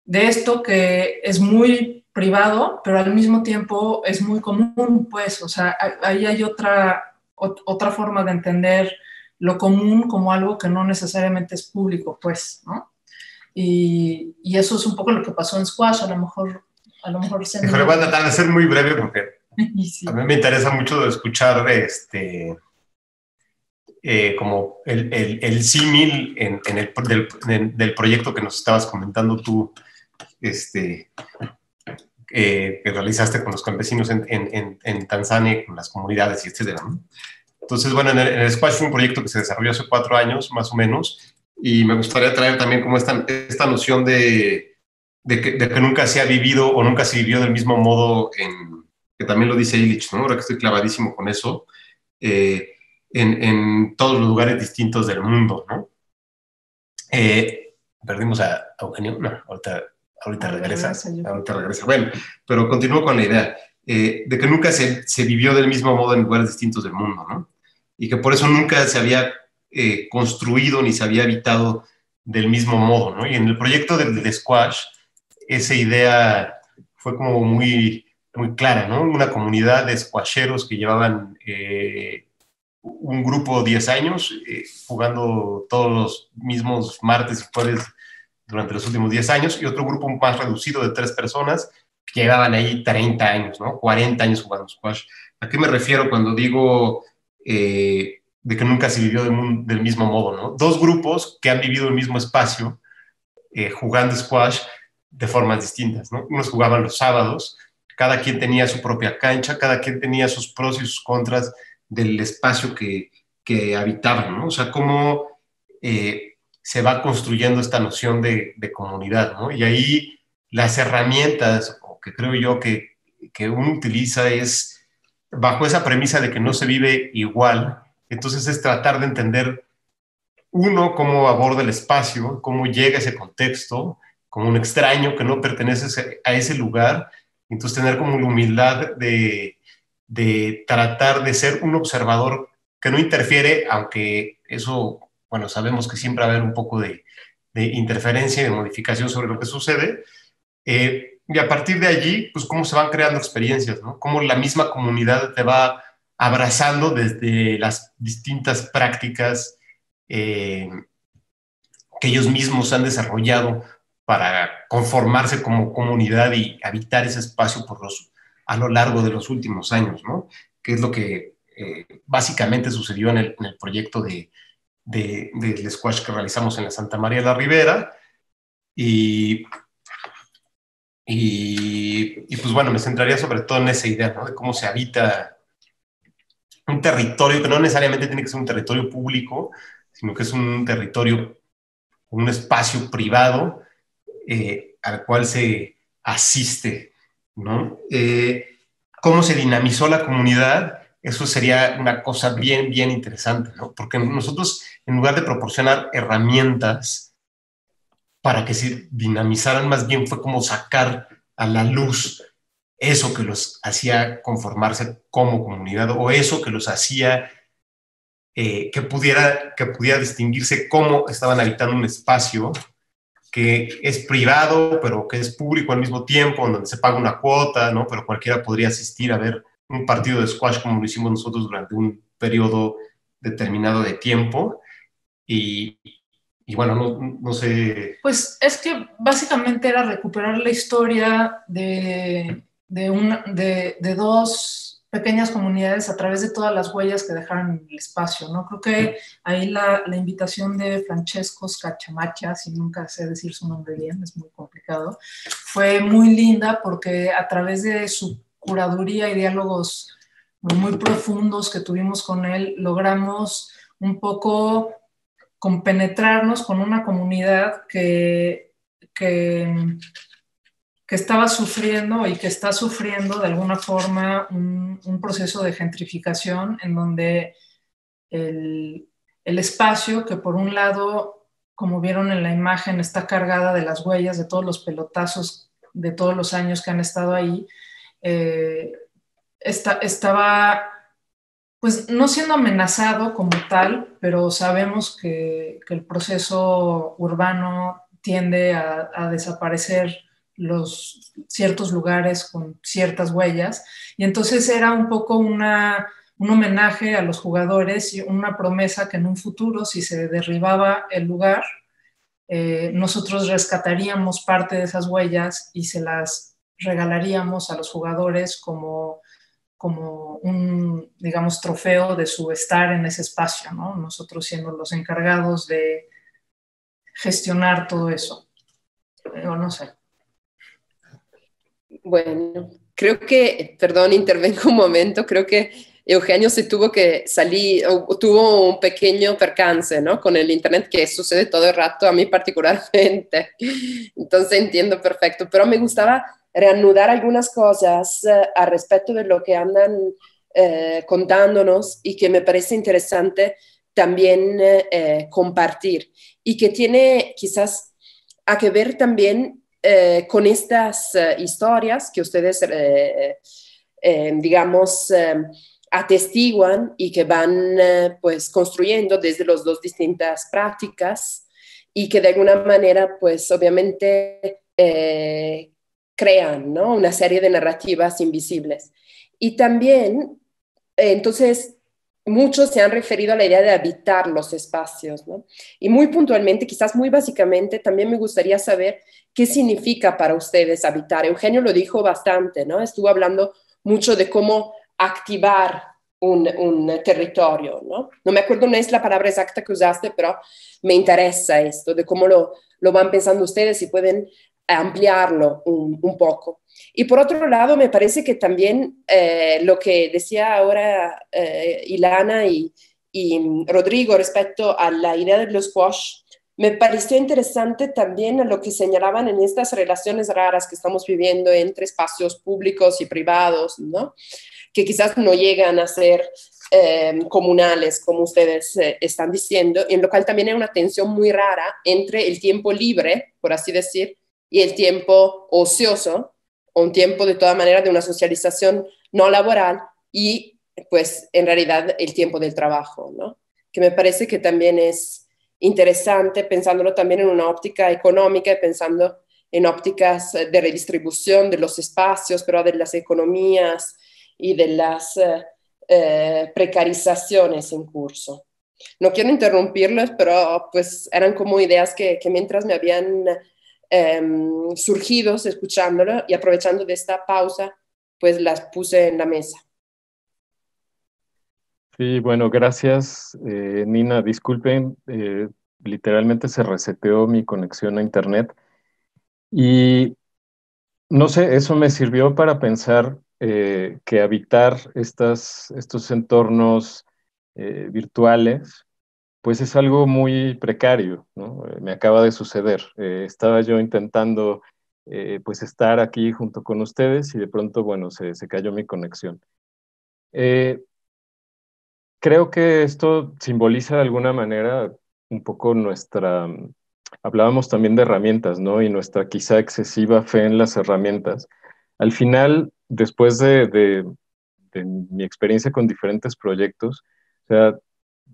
esto que es muy privado, pero al mismo tiempo es muy común, pues, o sea, ahí hay otra forma de entender lo común como algo que no necesariamente es público, pues, ¿no? Y eso es un poco lo que pasó en Squash, a lo mejor Híjole, voy a tratar de ser muy breve porque sí. a mí me interesa mucho escuchar como el símil del proyecto que nos estabas comentando tú, que realizaste con los campesinos en Tanzania, con las comunidades y etcétera, ¿no? Entonces, bueno, en el Squash fue un proyecto que se desarrolló hace 4 años, más o menos, y me gustaría traer también como esta noción de que nunca se ha vivido o nunca se vivió del mismo modo, que también lo dice Illich, ¿no? Ahora que estoy clavadísimo con eso, en todos los lugares distintos del mundo, ¿no? Perdimos a Eugenio, no, ahorita regresa. Ahorita regresa. Bueno, pero continúo con la idea de que nunca se vivió del mismo modo en lugares distintos del mundo, ¿no? y que por eso nunca se había construido ni se había habitado del mismo modo, ¿no? Y en el proyecto del squash, esa idea fue como muy, muy clara, ¿no? Una comunidad de squasheros que llevaban un grupo 10 años jugando todos los mismos martes y jueves durante los últimos 10 años, y otro grupo más reducido de 3 personas que llevaban ahí 30 años, ¿no? 40 años jugando squash. ¿A qué me refiero cuando digo de que nunca se vivió del mismo modo, ¿no? 2 grupos que han vivido el mismo espacio jugando squash de formas distintas, ¿no? Unos jugaban los sábados, cada quien tenía su propia cancha, cada quien tenía sus pros y sus contras del espacio que habitaban, ¿no? O sea, cómo se va construyendo esta noción de comunidad, ¿no? Y ahí las herramientas que creo yo que uno utiliza es, bajo esa premisa de que no se vive igual, entonces es tratar de entender uno cómo aborda el espacio, cómo llega a ese contexto, como un extraño que no pertenece a ese lugar, entonces tener como la humildad de tratar de ser un observador que no interfiere, aunque eso, bueno, sabemos que siempre va a haber un poco de interferencia y de modificación sobre lo que sucede, y a partir de allí, pues cómo se van creando experiencias, ¿no? Cómo la misma comunidad te va abrazando desde las distintas prácticas que ellos mismos han desarrollado para conformarse como comunidad y habitar ese espacio a lo largo de los últimos años, ¿no? Que es lo que básicamente sucedió en el proyecto del squash que realizamos en la Santa María de la Ribera. Y pues bueno, me centraría sobre todo en esa idea, ¿no? De cómo se habita un territorio que no necesariamente tiene que ser un territorio público, sino que es un territorio, un espacio privado al cual se asiste, ¿no? ¿Cómo se dinamizó la comunidad? Eso sería una cosa bien, bien interesante, ¿no? Porque nosotros, en lugar de proporcionar herramientas para que se dinamizaran, más bien fue como sacar a la luz eso que los hacía conformarse como comunidad, o eso que los hacía que pudiera distinguirse cómo estaban habitando un espacio que es privado, pero que es público al mismo tiempo, donde se paga una cuota, ¿no? Pero cualquiera podría asistir a ver un partido de squash como lo hicimos nosotros durante un periodo determinado de tiempo. Y bueno, no sé. Pues es que básicamente era recuperar la historia de 2 pequeñas comunidades a través de todas las huellas que dejaron en el espacio, ¿no? Creo que ahí la invitación de Francesco Scacciamacha, si nunca sé decir su nombre bien, es muy complicado, fue muy linda porque a través de su curaduría y diálogos muy profundos que tuvimos con él, logramos un poco compenetrarnos con una comunidad que estaba sufriendo y que está sufriendo de alguna forma un proceso de gentrificación en donde el espacio, que por un lado, como vieron en la imagen, está cargada de las huellas de todos los pelotazos de todos los años que han estado ahí, estaba pues no siendo amenazado como tal, pero sabemos que el proceso urbano tiende a desaparecer ciertos lugares con ciertas huellas, y entonces era un poco un homenaje a los jugadores y una promesa que en un futuro, si se derribaba el lugar, nosotros rescataríamos parte de esas huellas y se las regalaríamos a los jugadores como un, digamos, trofeo de su estar en ese espacio, ¿no? Nosotros siendo los encargados de gestionar todo eso. No sé. Bueno, creo que, perdón, intervengo un momento, creo que Eugenio se tuvo que salir, o tuvo un pequeño percance, ¿no? Con el internet, que sucede todo el rato, a mí particularmente. Entonces entiendo perfecto, pero me gustaba reanudar algunas cosas al respecto de lo que andan contándonos y que me parece interesante también compartir y que tiene quizás a que ver también con estas historias que ustedes, digamos, atestiguan y que van pues construyendo desde las dos distintas prácticas y que de alguna manera pues obviamente crean, ¿no?, una serie de narrativas invisibles. Y también, entonces, muchos se han referido a la idea de habitar los espacios, ¿no? Y muy puntualmente, quizás muy básicamente, también me gustaría saber qué significa para ustedes habitar. Eugenio lo dijo bastante, ¿no? Estuvo hablando mucho de cómo activar un territorio, ¿no? No me acuerdo, no es la palabra exacta que usaste, pero me interesa esto, de cómo lo van pensando ustedes y pueden ampliarlo un poco. Y por otro lado, me parece que también lo que decía ahora Ilana y Rodrigo respecto a la idea de los squash, me pareció interesante también a lo que señalaban en estas relaciones raras que estamos viviendo entre espacios públicos y privados, ¿no?, que quizás no llegan a ser comunales, como ustedes están diciendo, en lo cual también hay una tensión muy rara entre el tiempo libre, por así decir, y el tiempo ocioso, o un tiempo de toda manera de una socialización no laboral, y pues en realidad el tiempo del trabajo, ¿no? Que me parece que también es interesante pensándolo también en una óptica económica y pensando en ópticas de redistribución de los espacios, pero de las economías y de las precarizaciones en curso. No quiero interrumpirlos, pero pues eran como ideas que mientras me habían surgido escuchándolo, y aprovechando de esta pausa, pues las puse en la mesa. Sí, bueno, gracias, Nina. Disculpen, literalmente se reseteó mi conexión a internet y no sé, eso me sirvió para pensar que habitar estos entornos virtuales, pues es algo muy precario, ¿no? Me acaba de suceder. Estaba yo intentando pues estar aquí junto con ustedes y de pronto, bueno, se cayó mi conexión. Creo que esto simboliza de alguna manera un poco hablábamos también de herramientas, ¿no? Y nuestra quizá excesiva fe en las herramientas. Al final, después de mi experiencia con diferentes proyectos, o sea,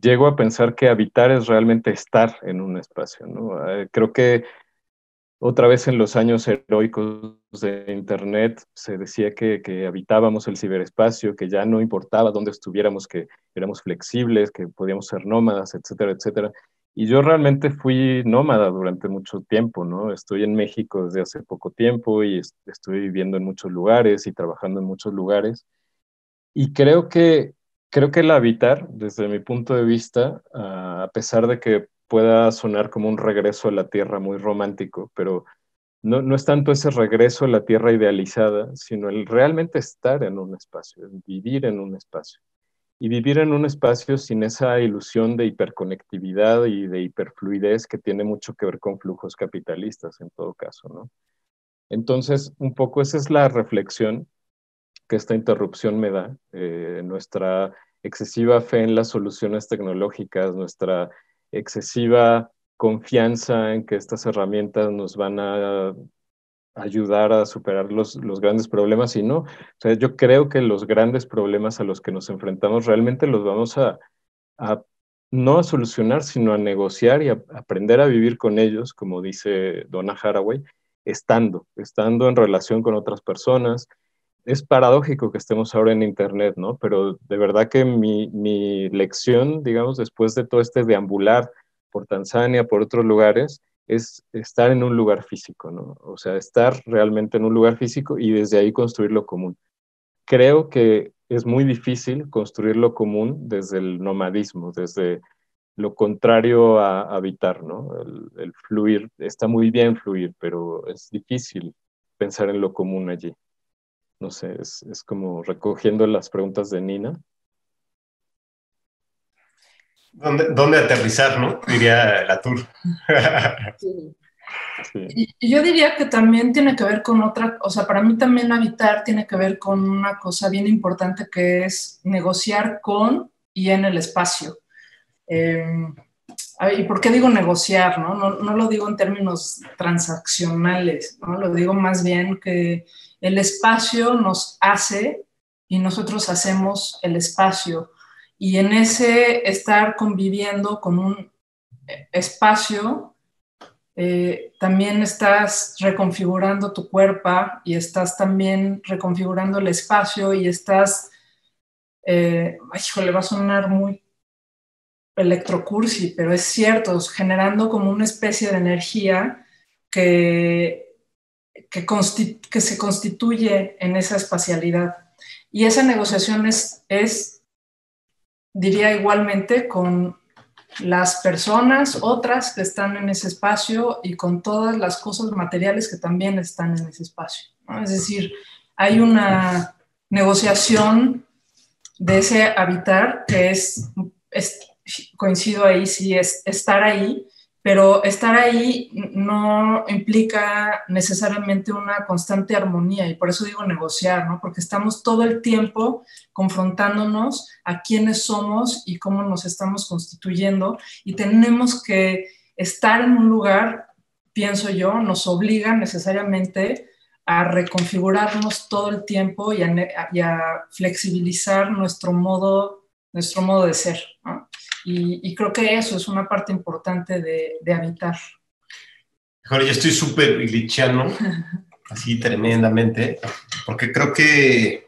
llego a pensar que habitar es realmente estar en un espacio, ¿no? Creo que otra vez en los años heroicos de Internet se decía que habitábamos el ciberespacio, que ya no importaba dónde estuviéramos, que éramos flexibles, que podíamos ser nómadas, etcétera, etcétera. Y yo realmente fui nómada durante mucho tiempo, ¿no? Estoy en México desde hace poco tiempo y estoy viviendo en muchos lugares y trabajando en muchos lugares. Y creo que el habitar, desde mi punto de vista, a pesar de que pueda sonar como un regreso a la tierra muy romántico, pero no es tanto ese regreso a la tierra idealizada, sino el realmente estar en un espacio, el vivir en un espacio. Y vivir en un espacio sin esa ilusión de hiperconectividad y de hiperfluidez que tiene mucho que ver con flujos capitalistas en todo caso, ¿no? Entonces, un poco esa es la reflexión que esta interrupción me da, nuestra excesiva fe en las soluciones tecnológicas, nuestra excesiva confianza en que estas herramientas nos van a ayudar a superar los grandes problemas y no. O sea, yo creo que los grandes problemas a los que nos enfrentamos realmente los vamos a no a solucionar, sino a negociar y a aprender a vivir con ellos, como dice Donna Haraway, estando en relación con otras personas. Es paradójico que estemos ahora en Internet, ¿no? Pero de verdad que mi lección, digamos, después de todo este deambular por Tanzania, por otros lugares, es estar en un lugar físico, ¿no? O sea, estar realmente en un lugar físico y desde ahí construir lo común. Creo que es muy difícil construir lo común desde el nomadismo, desde lo contrario a habitar, ¿no? El fluir, está muy bien fluir, pero es difícil pensar en lo común allí. No sé, es como recogiendo las preguntas de Nina. ¿Dónde aterrizar, no? Diría Latour. Sí. Sí. Y yo diría que también tiene que ver con otra, o sea, para mí también habitar tiene que ver con una cosa bien importante que es negociar con y en el espacio. ¿Y por qué digo negociar? No lo digo en términos transaccionales, ¿no? Lo digo más bien que el espacio nos hace y nosotros hacemos el espacio. Y en ese estar conviviendo con un espacio, también estás reconfigurando tu cuerpo y estás también reconfigurando el espacio y estás, híjole, va a sonar muy electrocursi, pero es cierto, generando como una especie de energía que se constituye en esa espacialidad. Y esa negociación diría igualmente, con las personas, otras que están en ese espacio y con todas las cosas materiales que también están en ese espacio, ¿no? Es decir, hay una negociación de ese habitar que coincido ahí, sí, es estar ahí, pero estar ahí no implica necesariamente una constante armonía, y por eso digo negociar, ¿no? Porque estamos todo el tiempo confrontándonos a quiénes somos y cómo nos estamos constituyendo, y tenemos que estar en un lugar, pienso yo, nos obliga necesariamente a reconfigurarnos todo el tiempo y a flexibilizar nuestro modo de ser, ¿no? Y creo que eso es una parte importante de habitar. Ahora yo estoy súper glitchiano, así tremendamente, porque creo que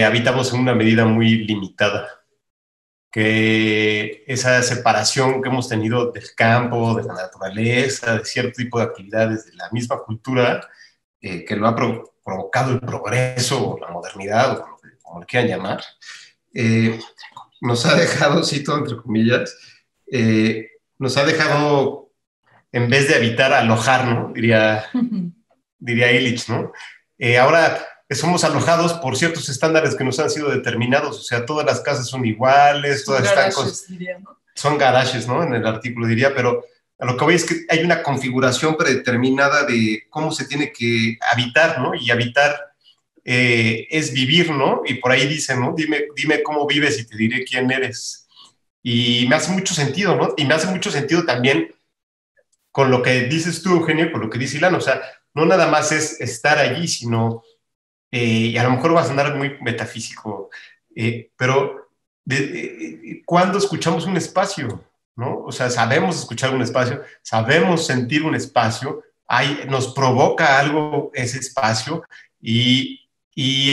habitamos en una medida muy limitada, que esa separación que hemos tenido del campo, de la naturaleza, de cierto tipo de actividades, de la misma cultura, que lo ha provocado el progreso o la modernidad, o como le quieran llamar, nos ha dejado, sí, todo entre comillas, nos ha dejado, en vez de habitar, alojar, ¿no? Diría Illich, ¿no? Ahora somos alojados por ciertos estándares que nos han sido determinados, o sea, todas las casas son iguales, todas están ¿no? Son garages, ¿no? En el artículo diría, pero a lo que voy es que hay una configuración predeterminada de cómo se tiene que habitar, ¿no? Y habitar es vivir, ¿no? Y por ahí dice, ¿no? Dime cómo vives y te diré quién eres. Y me hace mucho sentido, ¿no? Y me hace mucho sentido también con lo que dices tú, Eugenio, con lo que dice Ilan, o sea, no nada más es estar allí, sino, y a lo mejor va a sonar muy metafísico, pero ¿cuándo escuchamos un espacio? ¿No? O sea, sabemos escuchar un espacio, sabemos sentir un espacio, nos provoca algo ese espacio, y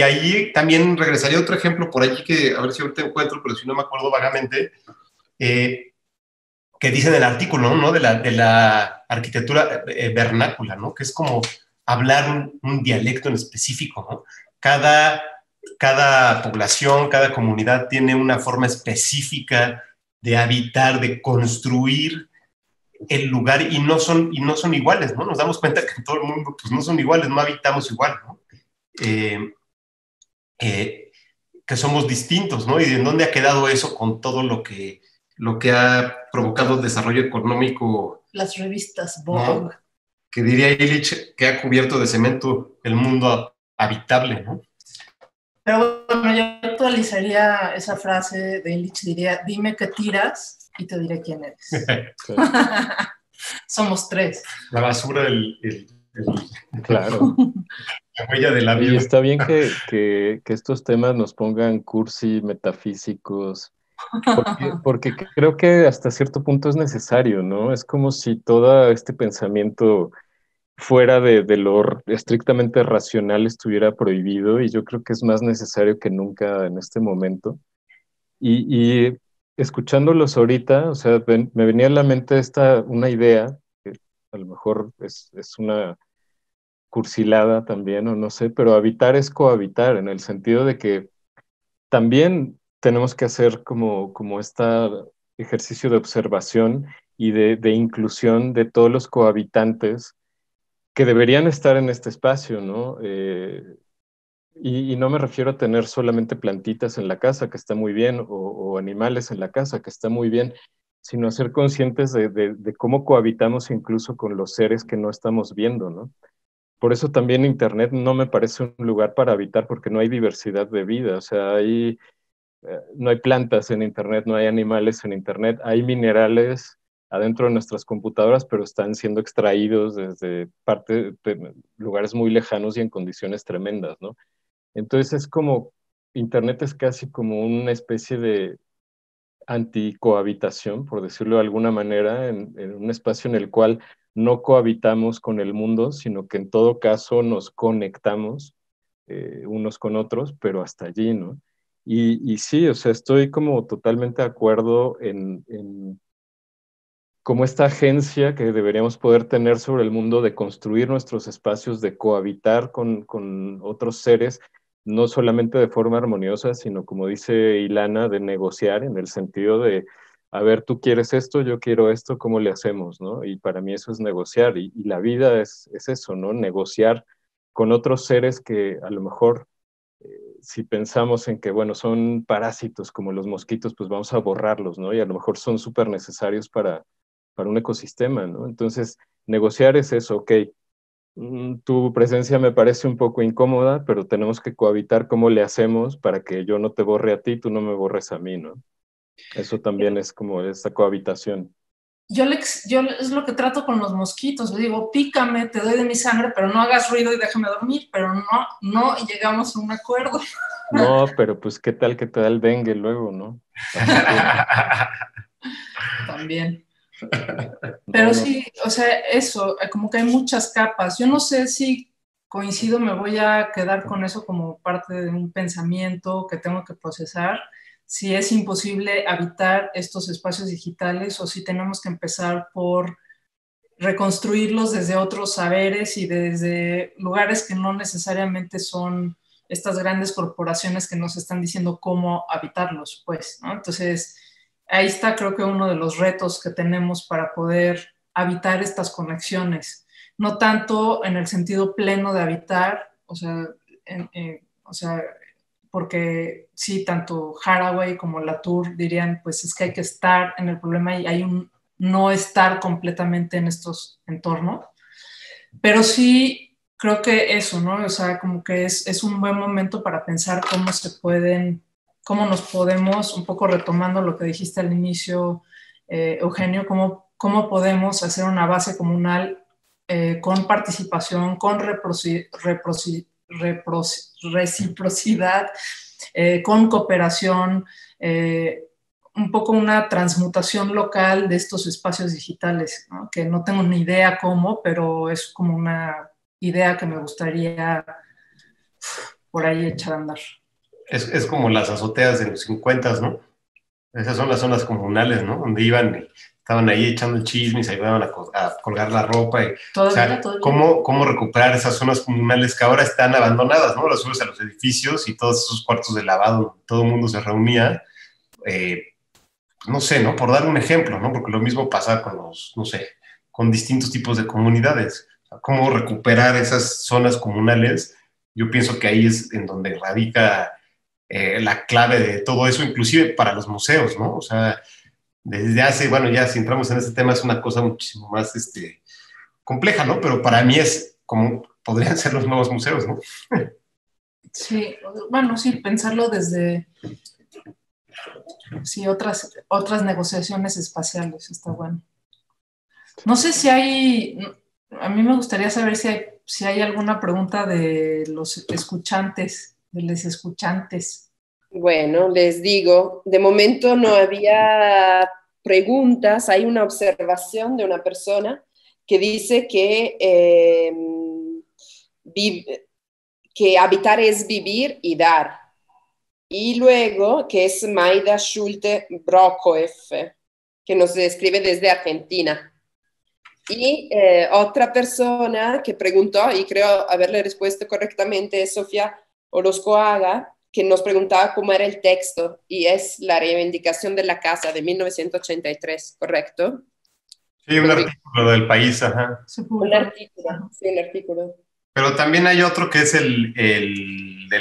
ahí también regresaría otro ejemplo por allí que a ver si ahorita encuentro, pero si no me acuerdo vagamente, que dice en el artículo, ¿no? De la arquitectura vernácula, ¿no? Que es como hablar un dialecto en específico, ¿no? Cada población, cada comunidad tiene una forma específica de habitar, de construir el lugar, y no son iguales, ¿no? Nos damos cuenta que en todo el mundo pues no son iguales, no habitamos igual, ¿no? Que somos distintos, ¿no? Y de dónde ha quedado eso con todo lo que ha provocado el desarrollo económico. Las revistas Vogue. ¿No? Que diría Illich, que ha cubierto de cemento el mundo habitable, ¿no? Pero bueno, yo actualizaría esa frase de Illich, diría, dime qué tiras y te diré quién eres. Somos tres. La basura, claro. La huella de la vida. Y está bien que estos temas nos pongan cursi, metafísicos, porque creo que hasta cierto punto es necesario, ¿no? Es como si todo este pensamiento fuera de lo estrictamente racional estuviera prohibido, y yo creo que es más necesario que nunca en este momento. Y escuchándolos ahorita, o sea, me venía a la mente una idea, que a lo mejor es una cursilada también, o no sé, pero habitar es cohabitar, en el sentido de que también tenemos que hacer como este ejercicio de observación y de inclusión de todos los cohabitantes que deberían estar en este espacio, ¿no? Y no me refiero a tener solamente plantitas en la casa, que está muy bien, o animales en la casa, que está muy bien, sino a ser conscientes de cómo cohabitamos incluso con los seres que no estamos viendo, ¿no? Por eso también Internet no me parece un lugar para habitar, porque no hay diversidad de vida, o sea, no hay plantas en Internet, no hay animales en Internet, hay minerales adentro de nuestras computadoras, pero están siendo extraídos desde lugares muy lejanos y en condiciones tremendas, ¿no? Entonces es como, Internet es casi como una especie de anticohabitación, por decirlo de alguna manera, en un espacio en el cual no cohabitamos con el mundo, sino que en todo caso nos conectamos unos con otros, pero hasta allí, ¿no? Y sí, o sea, estoy como totalmente de acuerdo en como esta agencia que deberíamos poder tener sobre el mundo de construir nuestros espacios, de cohabitar con otros seres, no solamente de forma armoniosa, sino como dice Ilana, de negociar en el sentido de, a ver, tú quieres esto, yo quiero esto, ¿cómo le hacemos, no? Y para mí eso es negociar, y la vida es eso, ¿no? Negociar con otros seres que a lo mejor si pensamos en que, bueno, son parásitos como los mosquitos, pues vamos a borrarlos, ¿no? Y a lo mejor son súper necesarios para un ecosistema, ¿no? Entonces, negociar es eso, ok, tu presencia me parece un poco incómoda, pero tenemos que cohabitar cómo le hacemos para que yo no te borre a ti, tú no me borres a mí, ¿no? Eso también es como esta cohabitación. Yo es lo que trato con los mosquitos, le digo, pícame, te doy de mi sangre, pero no hagas ruido y déjame dormir, pero no llegamos a un acuerdo. No, pero pues qué tal que te da el dengue luego, ¿no? También. No, Pero no. sí, o sea, eso, como que hay muchas capas. Yo no sé si coincido, me voy a quedar con eso como parte de un pensamiento que tengo que procesar, si es imposible habitar estos espacios digitales o si tenemos que empezar por reconstruirlos desde otros saberes y desde lugares que no necesariamente son estas grandes corporaciones que nos están diciendo cómo habitarlos, pues, ¿no? Entonces, ahí está creo que uno de los retos que tenemos para poder habitar estas conexiones, no tanto en el sentido pleno de habitar, o sea, porque sí, tanto Haraway como Latour dirían, pues es que hay que estar en el problema y hay un no estar completamente en estos entornos, pero sí creo que eso, ¿no? O sea, como que es un buen momento para pensar cómo se pueden, cómo nos podemos, un poco retomando lo que dijiste al inicio, Eugenio, cómo podemos hacer una base comunal con participación, con reciprocidad, con cooperación, un poco una transmutación local de estos espacios digitales, ¿no? Que no tengo ni idea cómo, pero es como una idea que me gustaría por ahí echar a andar. Es como las azoteas de los 50, ¿no? Esas son las zonas comunales, ¿no? Donde iban, estaban ahí echando el chisme y se ayudaban a colgar la ropa. Todavía. ¿Cómo recuperar esas zonas comunales que ahora están abandonadas, ¿no? Las subes a los edificios y todos esos cuartos de lavado, todo el mundo se reunía. No sé, ¿no? Por dar un ejemplo, ¿no? Porque lo mismo pasa con no sé, con distintos tipos de comunidades. ¿Cómo recuperar esas zonas comunales? Yo pienso que ahí es en donde radica la clave de todo eso, inclusive para los museos, ¿no? O sea, desde hace, bueno, ya si entramos en este tema es una cosa muchísimo más compleja, ¿no? Pero para mí es como podrían ser los nuevos museos, ¿no? Sí, bueno, sí, pensarlo desde sí, otras negociaciones espaciales, está bueno. No sé si hay, a mí me gustaría saber si hay alguna pregunta de los escuchantes, de los escuchantes. Bueno, les digo, de momento no había preguntas, hay una observación de una persona que dice que habitar es vivir y dar. Y luego, que es Maida Schulte Brokoeff, que nos escribe desde Argentina. Y otra persona que preguntó, y creo haberle respuesto correctamente, es Sofía Orozcoaga, que nos preguntaba cómo era el texto, y es la reivindicación de la casa de 1983, ¿correcto? Sí, un artículo del País, ajá. Un artículo, sí, un artículo. Pero también hay otro que es el de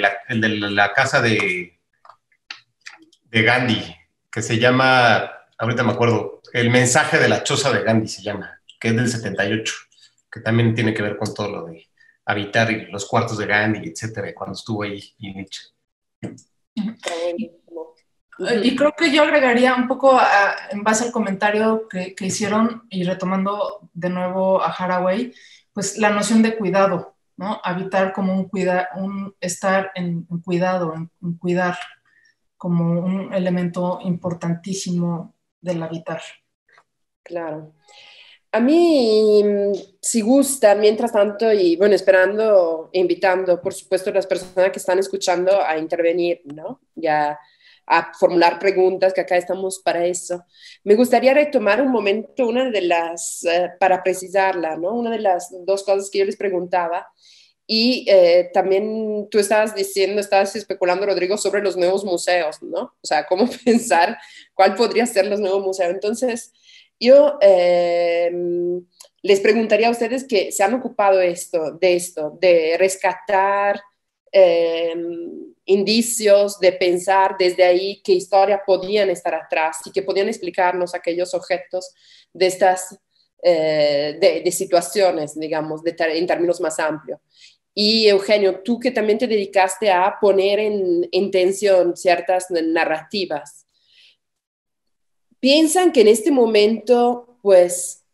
la casa de Gandhi, que se llama, ahorita me acuerdo, El mensaje de la choza de Gandhi se llama, que es del 78, que también tiene que ver con todo lo de habitar y los cuartos de Gandhi, etcétera, cuando estuvo ahí y Nietzsche. Y creo que yo agregaría un poco en base al comentario que hicieron y retomando de nuevo a Haraway, pues la noción de cuidado, ¿no? Habitar como estar en cuidado, en cuidar, como un elemento importantísimo del habitar. Claro. A mí, si gusta, mientras tanto, y bueno, esperando, invitando, por supuesto, a las personas que están escuchando a intervenir, ¿no? Ya a formular preguntas, que acá estamos para eso. Me gustaría retomar un momento una de las, para precisarla, ¿no? Una de las dos cosas que yo les preguntaba. Y también tú estabas diciendo, estabas especulando, Rodrigo, sobre los nuevos museos, ¿no? O sea, cómo pensar cuál podría ser los nuevos museos. Entonces, yo les preguntaría a ustedes que se han ocupado de rescatar eh, indicios, de pensar desde ahí qué historia podían estar atrás y que podían explicarnos aquellos objetos de estas de situaciones, digamos, en términos más amplios. Y Eugenio, tú que también te dedicaste a poner en tensión ciertas narrativas, ¿piensan que en este momento, pues,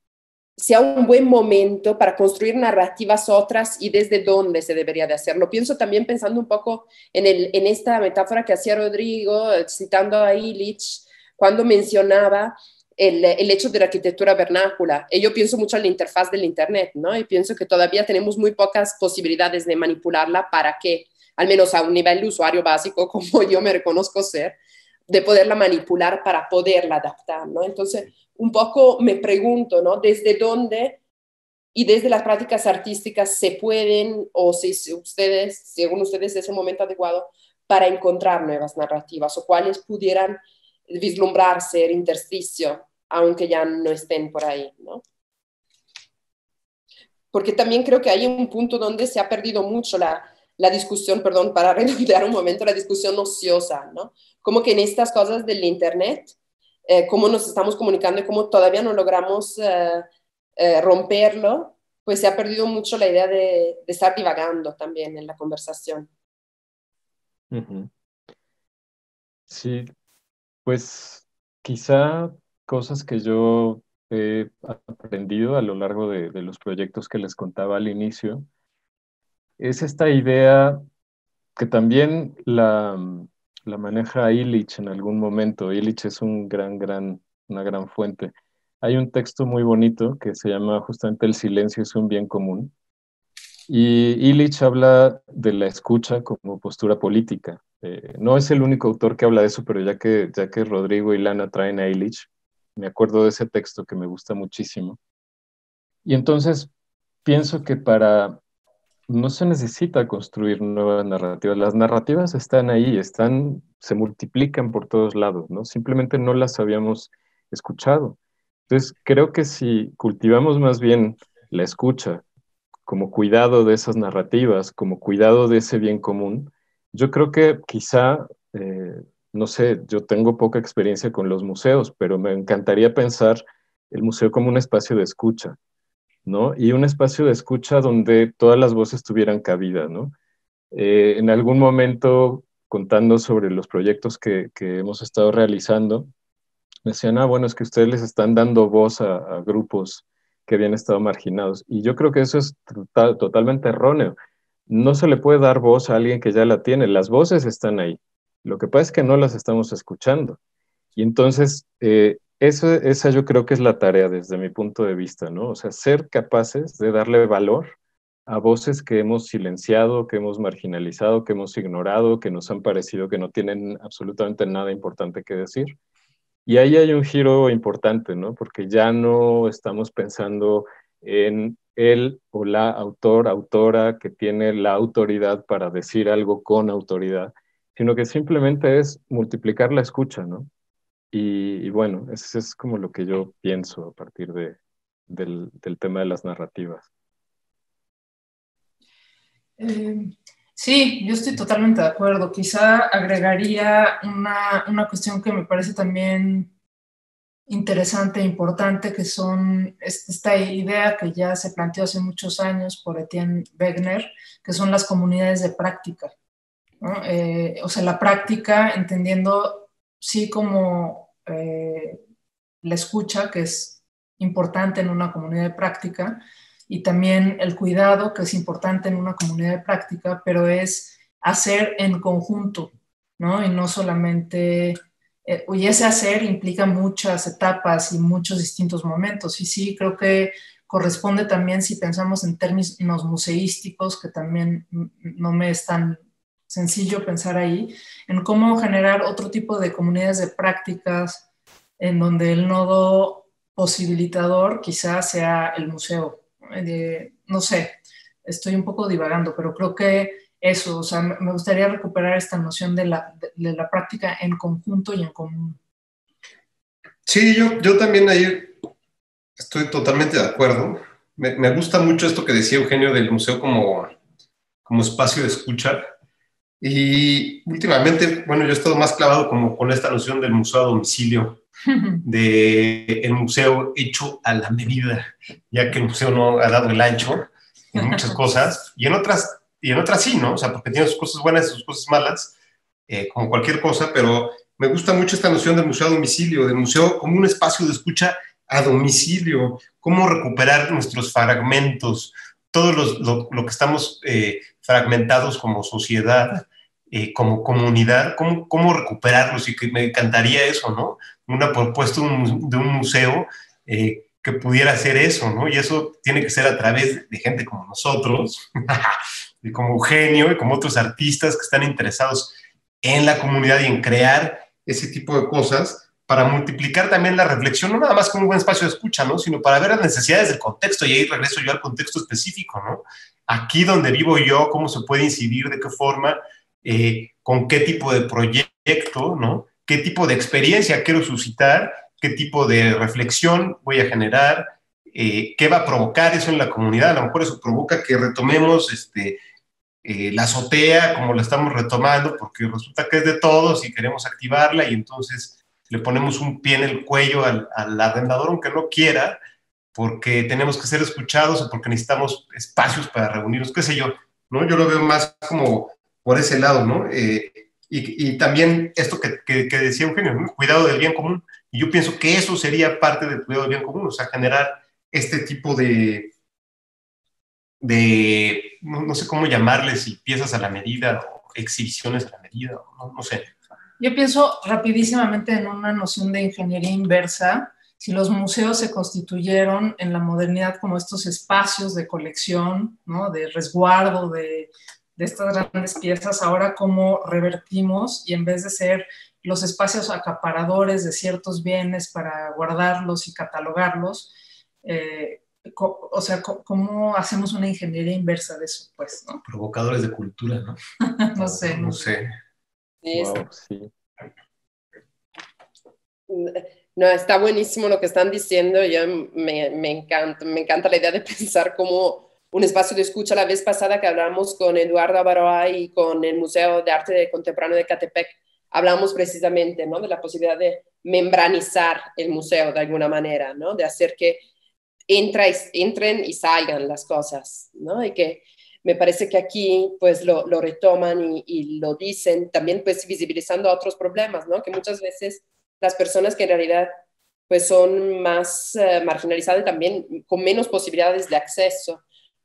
sea un buen momento para construir narrativas otras y desde dónde se debería de hacerlo? Pienso también pensando un poco en esta metáfora que hacía Rodrigo, citando a Illich, cuando mencionaba el hecho de la arquitectura vernácula. Y yo pienso mucho en la interfaz del Internet, ¿no? Y pienso que todavía tenemos muy pocas posibilidades de manipularla para que, al menos a un nivel de usuario básico, como yo me reconozco ser, de poderla manipular para poderla adaptar, ¿no? Entonces, un poco me pregunto, ¿no? ¿Desde dónde y desde las prácticas artísticas se pueden, o si ustedes, según ustedes, es el momento adecuado para encontrar nuevas narrativas, o cuáles pudieran vislumbrarse el intersticio, aunque ya no estén por ahí, ¿no? Porque también creo que hay un punto donde se ha perdido mucho la discusión, perdón, para redondear un momento, la discusión ociosa, ¿no? Como que en estas cosas del Internet, cómo nos estamos comunicando y cómo todavía no logramos romperlo, pues se ha perdido mucho la idea de estar divagando también en la conversación. Uh-huh. Sí, pues quizá cosas que yo he aprendido a lo largo de los proyectos que les contaba al inicio, es esta idea que también la maneja Illich en algún momento. Illich es una gran fuente. Hay un texto muy bonito que se llama justamente El silencio es un bien común. Y Illich habla de la escucha como postura política. No es el único autor que habla de eso, pero ya que Rodrigo y Lana traen a Illich, me acuerdo de ese texto que me gusta muchísimo. Y entonces pienso que no se necesita construir nuevas narrativas. Las narrativas están ahí, se multiplican por todos lados, ¿no? Simplemente no las habíamos escuchado. Entonces, creo que si cultivamos más bien la escucha como cuidado de esas narrativas, como cuidado de ese bien común, yo creo que quizá, no sé, yo tengo poca experiencia con los museos, pero me encantaría pensar el museo como un espacio de escucha, ¿no? Y un espacio de escucha donde todas las voces tuvieran cabida, ¿no? En algún momento, contando sobre los proyectos que hemos estado realizando, me decían, bueno, es que ustedes les están dando voz a grupos que habían estado marginados. Y yo creo que eso es totalmente erróneo. No se le puede dar voz a alguien que ya la tiene. Las voces están ahí. Lo que pasa es que no las estamos escuchando. Y entonces, esa yo creo que es la tarea desde mi punto de vista, ¿no? O sea, ser capaces de darle valor a voces que hemos silenciado, que hemos marginalizado, que hemos ignorado, que nos han parecido que no tienen absolutamente nada importante que decir. Y ahí hay un giro importante, ¿no? Porque ya no estamos pensando en él o la autora que tiene la autoridad para decir algo con autoridad, sino que simplemente es multiplicar la escucha, ¿no? Y bueno, eso es como lo que yo pienso a partir del tema de las narrativas. Sí, yo estoy totalmente de acuerdo. Quizá agregaría una cuestión que me parece también interesante e importante, que son esta idea que ya se planteó hace muchos años por Etienne Wegener, que son las comunidades de práctica, ¿no? O sea, la práctica entendiendo sí como la escucha, que es importante en una comunidad de práctica, y también el cuidado, que es importante en una comunidad de práctica, pero es hacer en conjunto, ¿no? Y no solamente, y ese hacer implica muchas etapas y muchos distintos momentos. Y sí, creo que corresponde también, si pensamos en términos museísticos, que también no me es tan sencillo pensar ahí, en cómo generar otro tipo de comunidades de prácticas en donde el nodo posibilitador quizás sea el museo. No sé, estoy un poco divagando, pero creo que eso, o sea, me gustaría recuperar esta noción de la práctica en conjunto y en común. Sí, yo también ahí estoy totalmente de acuerdo. Me gusta mucho esto que decía Eugenio del museo como espacio de escucha. Y últimamente, bueno, yo he estado más clavado como con esta noción del museo a domicilio, de el museo hecho a la medida, ya que el museo no ha dado el ancho en muchas cosas, y en otras sí, ¿no? O sea, porque tiene sus cosas buenas y sus cosas malas, como cualquier cosa, pero me gusta mucho esta noción del museo a domicilio, del museo como un espacio de escucha a domicilio, cómo recuperar nuestros fragmentos, todos lo que estamos fragmentados como sociedad, como comunidad, cómo recuperarlos, y que me encantaría eso, ¿no? Una propuesta de un museo que pudiera hacer eso, ¿no? Y eso tiene que ser a través de gente como nosotros, y como Eugenio, y como otros artistas que están interesados en la comunidad y en crear ese tipo de cosas para multiplicar también la reflexión, no nada más como un buen espacio de escucha, ¿no? Sino para ver las necesidades del contexto, y ahí regreso yo al contexto específico, ¿no? Aquí donde vivo yo, cómo se puede incidir, de qué forma, con qué tipo de proyecto, ¿no? Qué tipo de experiencia quiero suscitar, qué tipo de reflexión voy a generar, qué va a provocar eso en la comunidad. A lo mejor eso provoca que retomemos la azotea como la estamos retomando, porque resulta que es de todos y queremos activarla, y entonces le ponemos un pie en el cuello al arrendador, aunque no quiera, porque tenemos que ser escuchados o porque necesitamos espacios para reunirnos, qué sé yo, ¿no? Yo lo veo más como por ese lado, ¿no? Y también esto que decía Eugenio, ¿no? Cuidado del bien común. Y yo pienso que eso sería parte del cuidado del bien común, o sea, generar este tipo no sé cómo llamarles, si piezas a la medida o exhibiciones a la medida, no sé. Yo pienso rapidísimamente en una noción de ingeniería inversa. Si los museos se constituyeron en la modernidad como estos espacios de colección, ¿no? De resguardo de estas grandes piezas, ahora cómo revertimos, y en vez de ser los espacios acaparadores de ciertos bienes para guardarlos y catalogarlos, o sea, ¿cómo hacemos una ingeniería inversa de eso? Pues, ¿no? Provocadores de cultura, ¿no? No sé. No sé. Wow, sí. No, está buenísimo lo que están diciendo. Yo me encanta la idea de pensar como un espacio de escucha. La vez pasada que hablamos con Eduardo Avaroa y con el Museo de Arte Contemporáneo de Catepec, hablamos precisamente, ¿no? De la posibilidad de membranizar el museo de alguna manera, ¿no? De hacer que entren y salgan las cosas, ¿no? Y que me parece que aquí pues lo retoman y lo dicen, también pues visibilizando otros problemas, ¿no? Que muchas veces las personas que en realidad pues son más marginalizadas, también con menos posibilidades de acceso,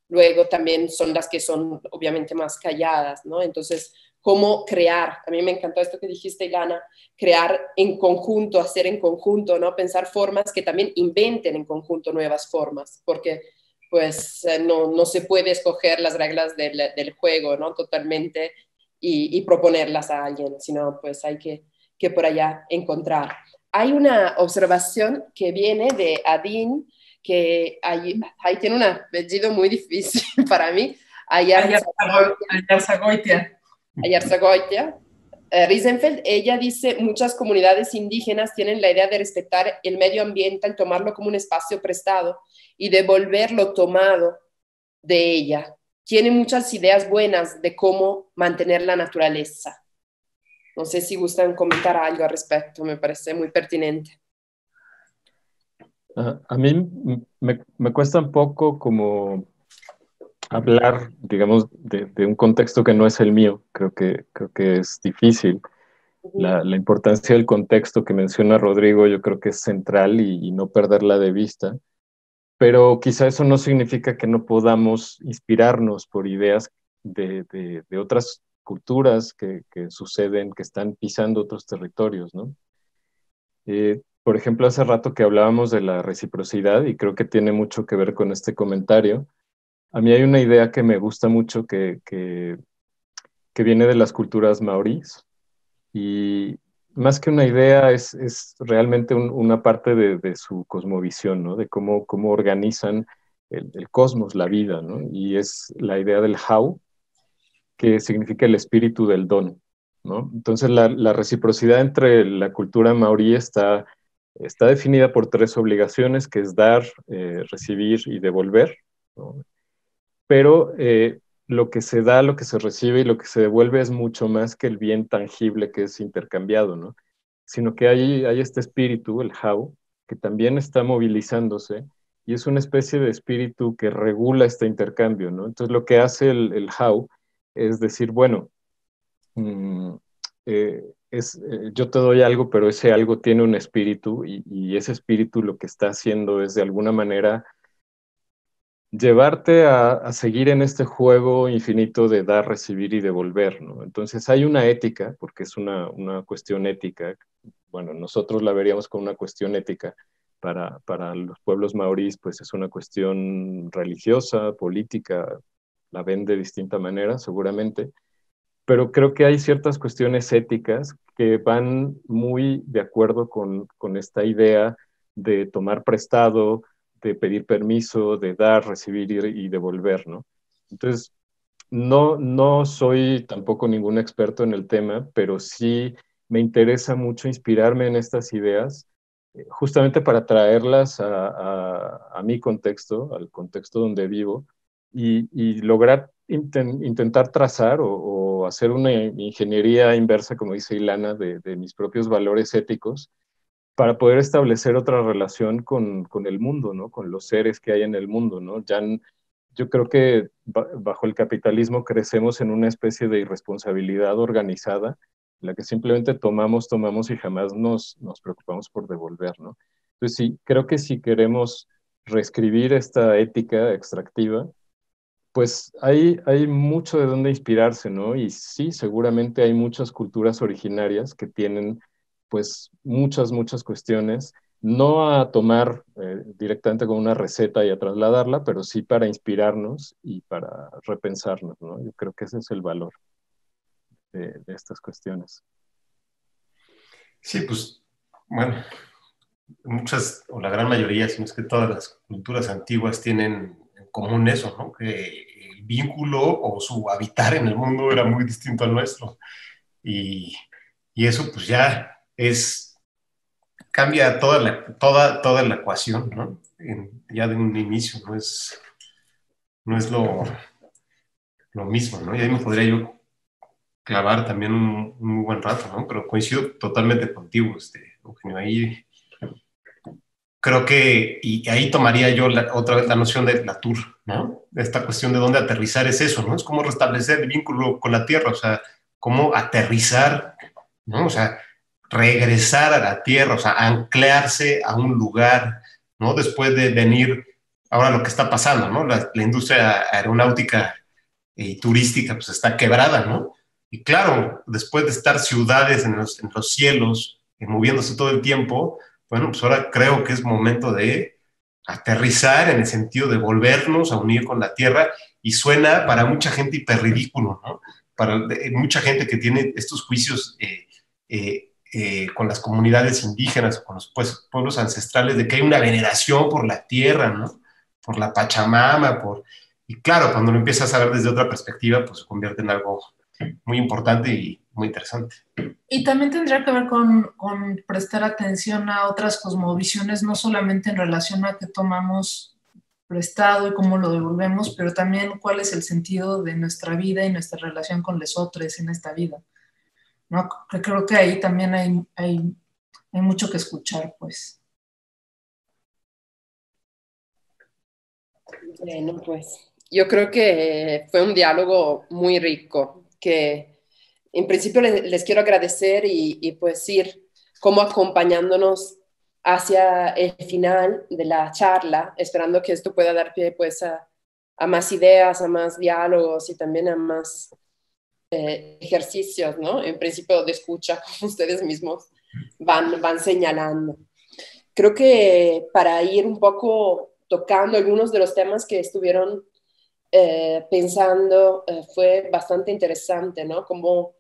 luego también son las que son obviamente más calladas, ¿no? Entonces, ¿cómo crear? A mí me encantó esto que dijiste, Ilana, crear en conjunto, hacer en conjunto, ¿no? Pensar formas que también inventen en conjunto nuevas formas, porque pues no se puede escoger las reglas del juego, ¿no? Totalmente y proponerlas a alguien, sino pues hay que por allá encontrar. Hay una observación que viene de Adin, que ahí tiene un apellido muy difícil para mí, Ayarzagoitia. Riesenfeld. Ella dice, muchas comunidades indígenas tienen la idea de respetar el medio ambiente al tomarlo como un espacio prestado y devolver lo tomado de ella. Tiene muchas ideas buenas de cómo mantener la naturaleza. No sé si gustan comentar algo al respecto, me parece muy pertinente. A mí me cuesta un poco como hablar, digamos, de un contexto que no es el mío. Creo que es difícil. La importancia del contexto que menciona Rodrigo yo creo que es central y no perderla de vista. pero quizá eso no significa que no podamos inspirarnos por ideas de otras culturas que suceden, que están pisando otros territorios, ¿no? Por ejemplo, hace rato que hablábamos de la reciprocidad, y creo que tiene mucho que ver con este comentario. A mí hay una idea que me gusta mucho que viene de las culturas maorís, y más que una idea es realmente una parte de su cosmovisión, ¿no? De cómo organizan el cosmos, la vida, ¿no? Y es la idea del Hau, que significa el espíritu del don, ¿no? Entonces la reciprocidad entre la cultura maorí está definida por tres obligaciones, que es dar, recibir y devolver, ¿no? Pero lo que se da, lo que se recibe y lo que se devuelve es mucho más que el bien tangible que es intercambiado, ¿no? Sino que hay este espíritu, el Hau, que también está movilizándose y es una especie de espíritu que regula este intercambio, ¿no? Entonces lo que hace el Hau es decir, bueno, mm, yo te doy algo, pero ese algo tiene un espíritu y ese espíritu lo que está haciendo es de alguna manera llevarte a seguir en este juego infinito de dar, recibir y devolver, ¿no? Entonces hay una ética, porque es una cuestión ética. Bueno, nosotros la veríamos como una cuestión ética. Para los pueblos maorís, pues es una cuestión religiosa, política, la ven de distinta manera, seguramente, pero creo que hay ciertas cuestiones éticas que van muy de acuerdo con esta idea de tomar prestado, de pedir permiso, de dar, recibir y devolver, ¿no? Entonces, no soy tampoco ningún experto en el tema, pero sí me interesa mucho inspirarme en estas ideas, justamente para traerlas a mi contexto, al contexto donde vivo, y lograr intentar trazar o hacer una ingeniería inversa, como dice Ilana, de mis propios valores éticos, para poder establecer otra relación con el mundo, ¿no? Con los seres que hay en el mundo, ¿no? Yo creo que bajo el capitalismo crecemos en una especie de irresponsabilidad organizada, en la que simplemente tomamos y jamás nos preocupamos por devolver, ¿no? Entonces sí, creo que si queremos reescribir esta ética extractiva, pues hay mucho de dónde inspirarse, ¿no? Y sí, seguramente hay muchas culturas originarias que tienen pues muchas cuestiones, no a tomar directamente como una receta y a trasladarla, pero sí para inspirarnos y para repensarnos, ¿no? Yo creo que ese es el valor de estas cuestiones. Sí, pues, bueno, muchas, o la gran mayoría, si no es que todas las culturas antiguas tienen en común eso, ¿no? Que el vínculo o su habitar en el mundo era muy distinto al nuestro. Y, y eso pues ya cambia toda la ecuación, ¿no? Ya de un inicio, no es lo mismo, ¿no? Y ahí me podría yo clavar también un muy buen rato, ¿no? Pero coincido totalmente contigo, Eugenio. Ahí creo que, y ahí tomaría yo otra vez la noción de la tour, ¿no? Esta cuestión de dónde aterrizar es eso, ¿no? Es cómo restablecer el vínculo con la tierra, o sea, cómo aterrizar, ¿no? O sea, regresar a la tierra, o sea, anclarse a un lugar, ¿no? Después de venir ahora lo que está pasando, ¿no? La industria aeronáutica y turística, pues está quebrada, ¿no? Y claro, después de estar ciudades en los cielos, moviéndose todo el tiempo, bueno, pues ahora creo que es momento de aterrizar en el sentido de volvernos a unir con la tierra, y suena para mucha gente hiperridículo, ¿no? Para mucha gente que tiene estos juicios con las comunidades indígenas o con los pueblos ancestrales de que hay una veneración por la tierra, ¿no? Por la Pachamama, y claro, cuando lo empiezas a ver desde otra perspectiva, pues se convierte en algo muy importante y muy interesante. Y también tendría que ver con prestar atención a otras cosmovisiones, no solamente en relación a qué tomamos prestado y cómo lo devolvemos, pero también cuál es el sentido de nuestra vida y nuestra relación con los otros en esta vida, ¿no? Creo que ahí también hay mucho que escuchar, pues. Bueno, pues yo creo que fue un diálogo muy rico, que en principio les quiero agradecer y pues ir como acompañándonos hacia el final de la charla, esperando que esto pueda dar pie pues a más ideas, a más diálogos y también a más ejercicios, ¿no? En principio de escucha, como ustedes mismos van señalando. Creo que para ir un poco tocando algunos de los temas que estuvieron pensando, fue bastante interesante, ¿no? Cómo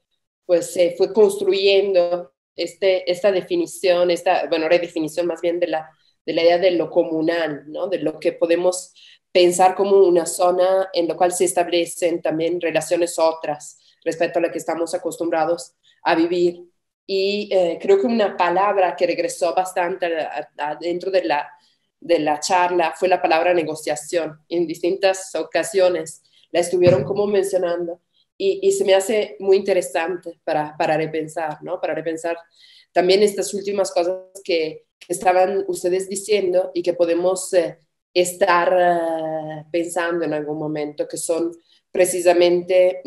pues se fue construyendo esta definición, redefinición más bien de la idea de lo comunal, ¿no? De lo que podemos pensar como una zona en la cual se establecen también relaciones otras respecto a lo que estamos acostumbrados a vivir. Y creo que una palabra que regresó bastante dentro de la charla fue la palabra negociación. En distintas ocasiones la estuvieron como mencionando y se me hace muy interesante para repensar, ¿no? Para repensar también estas últimas cosas que estaban ustedes diciendo y que podemos estar pensando en algún momento, que son precisamente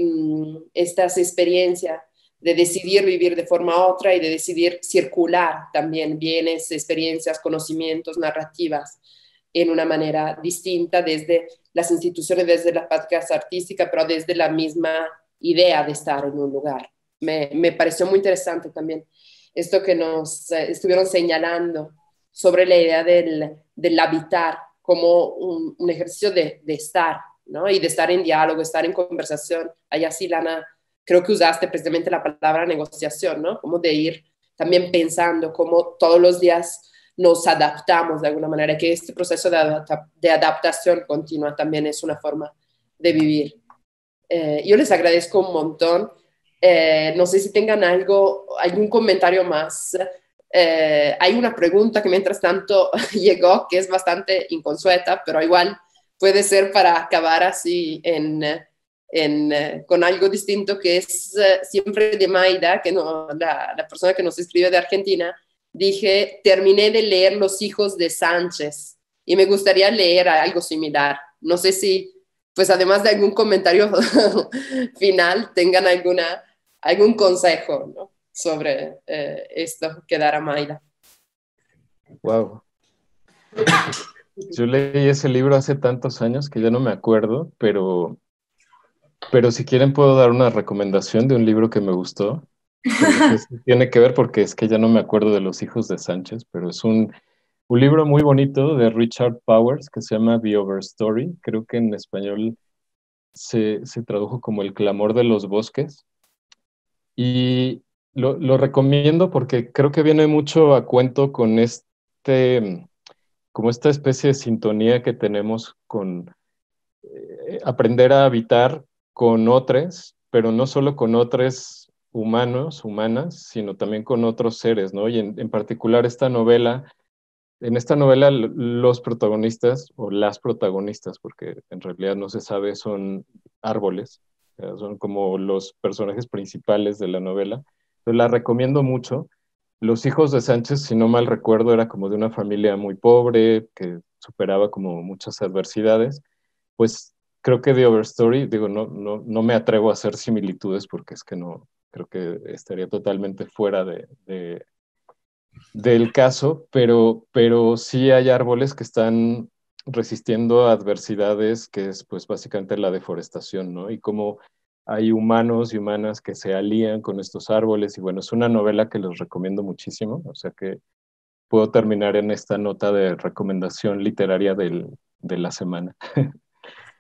estas experiencias de decidir vivir de forma otra y de decidir circular también bienes, experiencias, conocimientos, narrativas en una manera distinta desde las instituciones, desde las prácticas artísticas, pero desde la misma idea de estar en un lugar. Me pareció muy interesante también esto que nos estuvieron señalando sobre la idea del habitar como un ejercicio de estar, ¿no? Y de estar en diálogo, estar en conversación. Allá sí, Lana, creo que usaste precisamente la palabra negociación, ¿no? Como de ir también pensando cómo todos los días nos adaptamos de alguna manera, que este proceso de adaptación continua también es una forma de vivir. Yo les agradezco un montón. No sé si tengan algún comentario más. Hay una pregunta que mientras tanto llegó, que es bastante inconsueta, pero igual puede ser para acabar así con algo distinto, que es siempre de Maida, que la persona que nos escribe de Argentina. Dije, terminé de leer Los hijos de Sánchez y me gustaría leer algo similar. No sé si, pues además de algún comentario final, tengan algún consejo, ¿no? Sobre esto que dará Maida. Wow. Yo leí ese libro hace tantos años que ya no me acuerdo, pero si quieren puedo dar una recomendación de un libro que me gustó. Tiene que ver porque es que ya no me acuerdo de Los hijos de Sánchez, pero es un libro muy bonito de Richard Powers que se llama The Overstory. Creo que en español se tradujo como El clamor de los bosques. Y lo recomiendo porque creo que viene mucho a cuento con como esta especie de sintonía que tenemos con aprender a habitar con otros, pero no solo con otros humanos, humanas, sino también con otros seres, ¿no? Y en particular en esta novela los protagonistas, o las protagonistas, porque en realidad no se sabe, son árboles, son como los personajes principales de la novela. Entonces la recomiendo mucho. Los hijos de Sánchez, si no mal recuerdo, era como de una familia muy pobre, que superaba como muchas adversidades. Pues creo que The Overstory, digo, no me atrevo a hacer similitudes porque es que no, creo que estaría totalmente fuera del caso, pero sí hay árboles que están resistiendo a adversidades, que es pues básicamente la deforestación, ¿no? Y cómo hay humanos y humanas que se alían con estos árboles, y bueno, es una novela que les recomiendo muchísimo, o sea que puedo terminar en esta nota de recomendación literaria de la semana.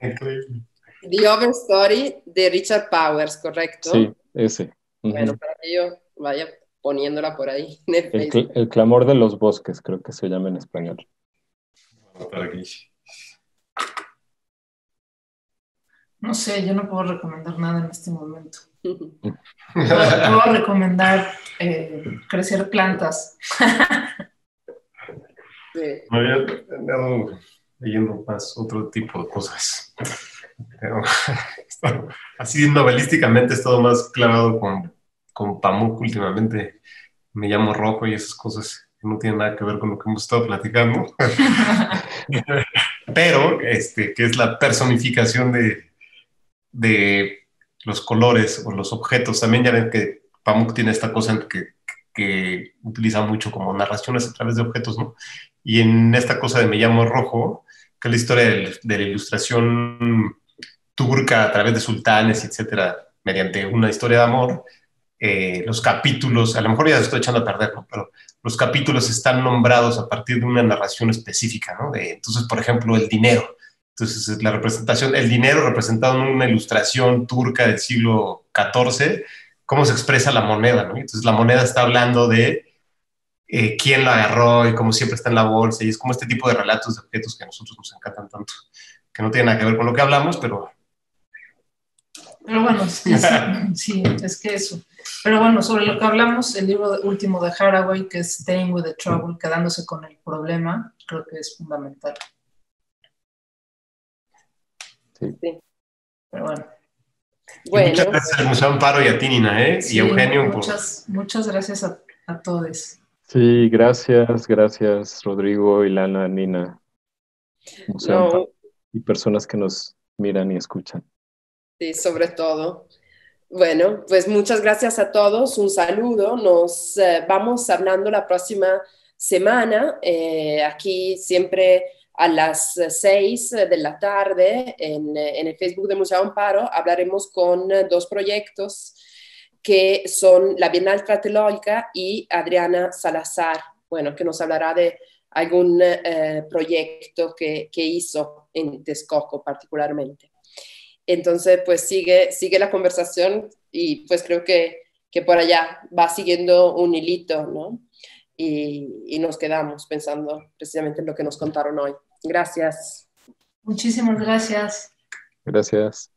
Increíble. The Overstory de Richard Powers, ¿correcto? Sí, ese. Bueno, para que yo vaya poniéndola por ahí en el Facebook. El clamor de los bosques, creo que se llama en español. No sé, yo no puedo recomendar nada en este momento. Puedo recomendar crecer plantas. Sí. Me había andado leyendo más otro tipo de cosas. Pero, así novelísticamente he estado más clavado con Pamuk últimamente. Me llamo Rojo y esas cosas que no tienen nada que ver con lo que hemos estado platicando. Pero, que es la personificación de los colores o los objetos. También ya ven que Pamuk tiene esta cosa en que que utiliza mucho como narraciones a través de objetos, ¿no? Y en esta cosa de Me llamo Rojo, que es la historia de la ilustración turca a través de sultanes, etcétera, mediante una historia de amor, los capítulos, a lo mejor ya los estoy echando a perder, ¿no? Pero los capítulos están nombrados a partir de una narración específica, ¿no? Entonces, por ejemplo, el dinero. Entonces, la representación, el dinero representado en una ilustración turca del siglo XIV, cómo se expresa la moneda, ¿no? Entonces, la moneda está hablando de quién la agarró y cómo siempre está en la bolsa, y es como este tipo de relatos de objetos que a nosotros nos encantan tanto, que no tienen nada que ver con lo que hablamos, pero... Pero bueno, sí, es que eso. Pero bueno, sobre lo que hablamos, el libro último de Haraway, que es Staying with the Trouble, quedándose con el problema, creo que es fundamental. Sí. Pero bueno. Muchas gracias al Museo Amparo y a ti, Nina, sí, y a Eugenio. Muchas gracias a todos. Sí, gracias Rodrigo, Ilana, Nina, Museo Amparo, y personas que nos miran y escuchan. Sí, sobre todo. Bueno, pues muchas gracias a todos, un saludo, nos vamos hablando la próxima semana, aquí siempre a las 6 de la tarde en el Facebook de Museo Amparo hablaremos con dos proyectos que son la Bienal Tlatelolco y Adriana Salazar, bueno, que nos hablará de algún proyecto que hizo en Texcoco particularmente. Entonces, pues sigue la conversación y pues creo que por allá va siguiendo un hilito, ¿no? Y nos quedamos pensando precisamente en lo que nos contaron hoy. Gracias. Muchísimas gracias. Gracias.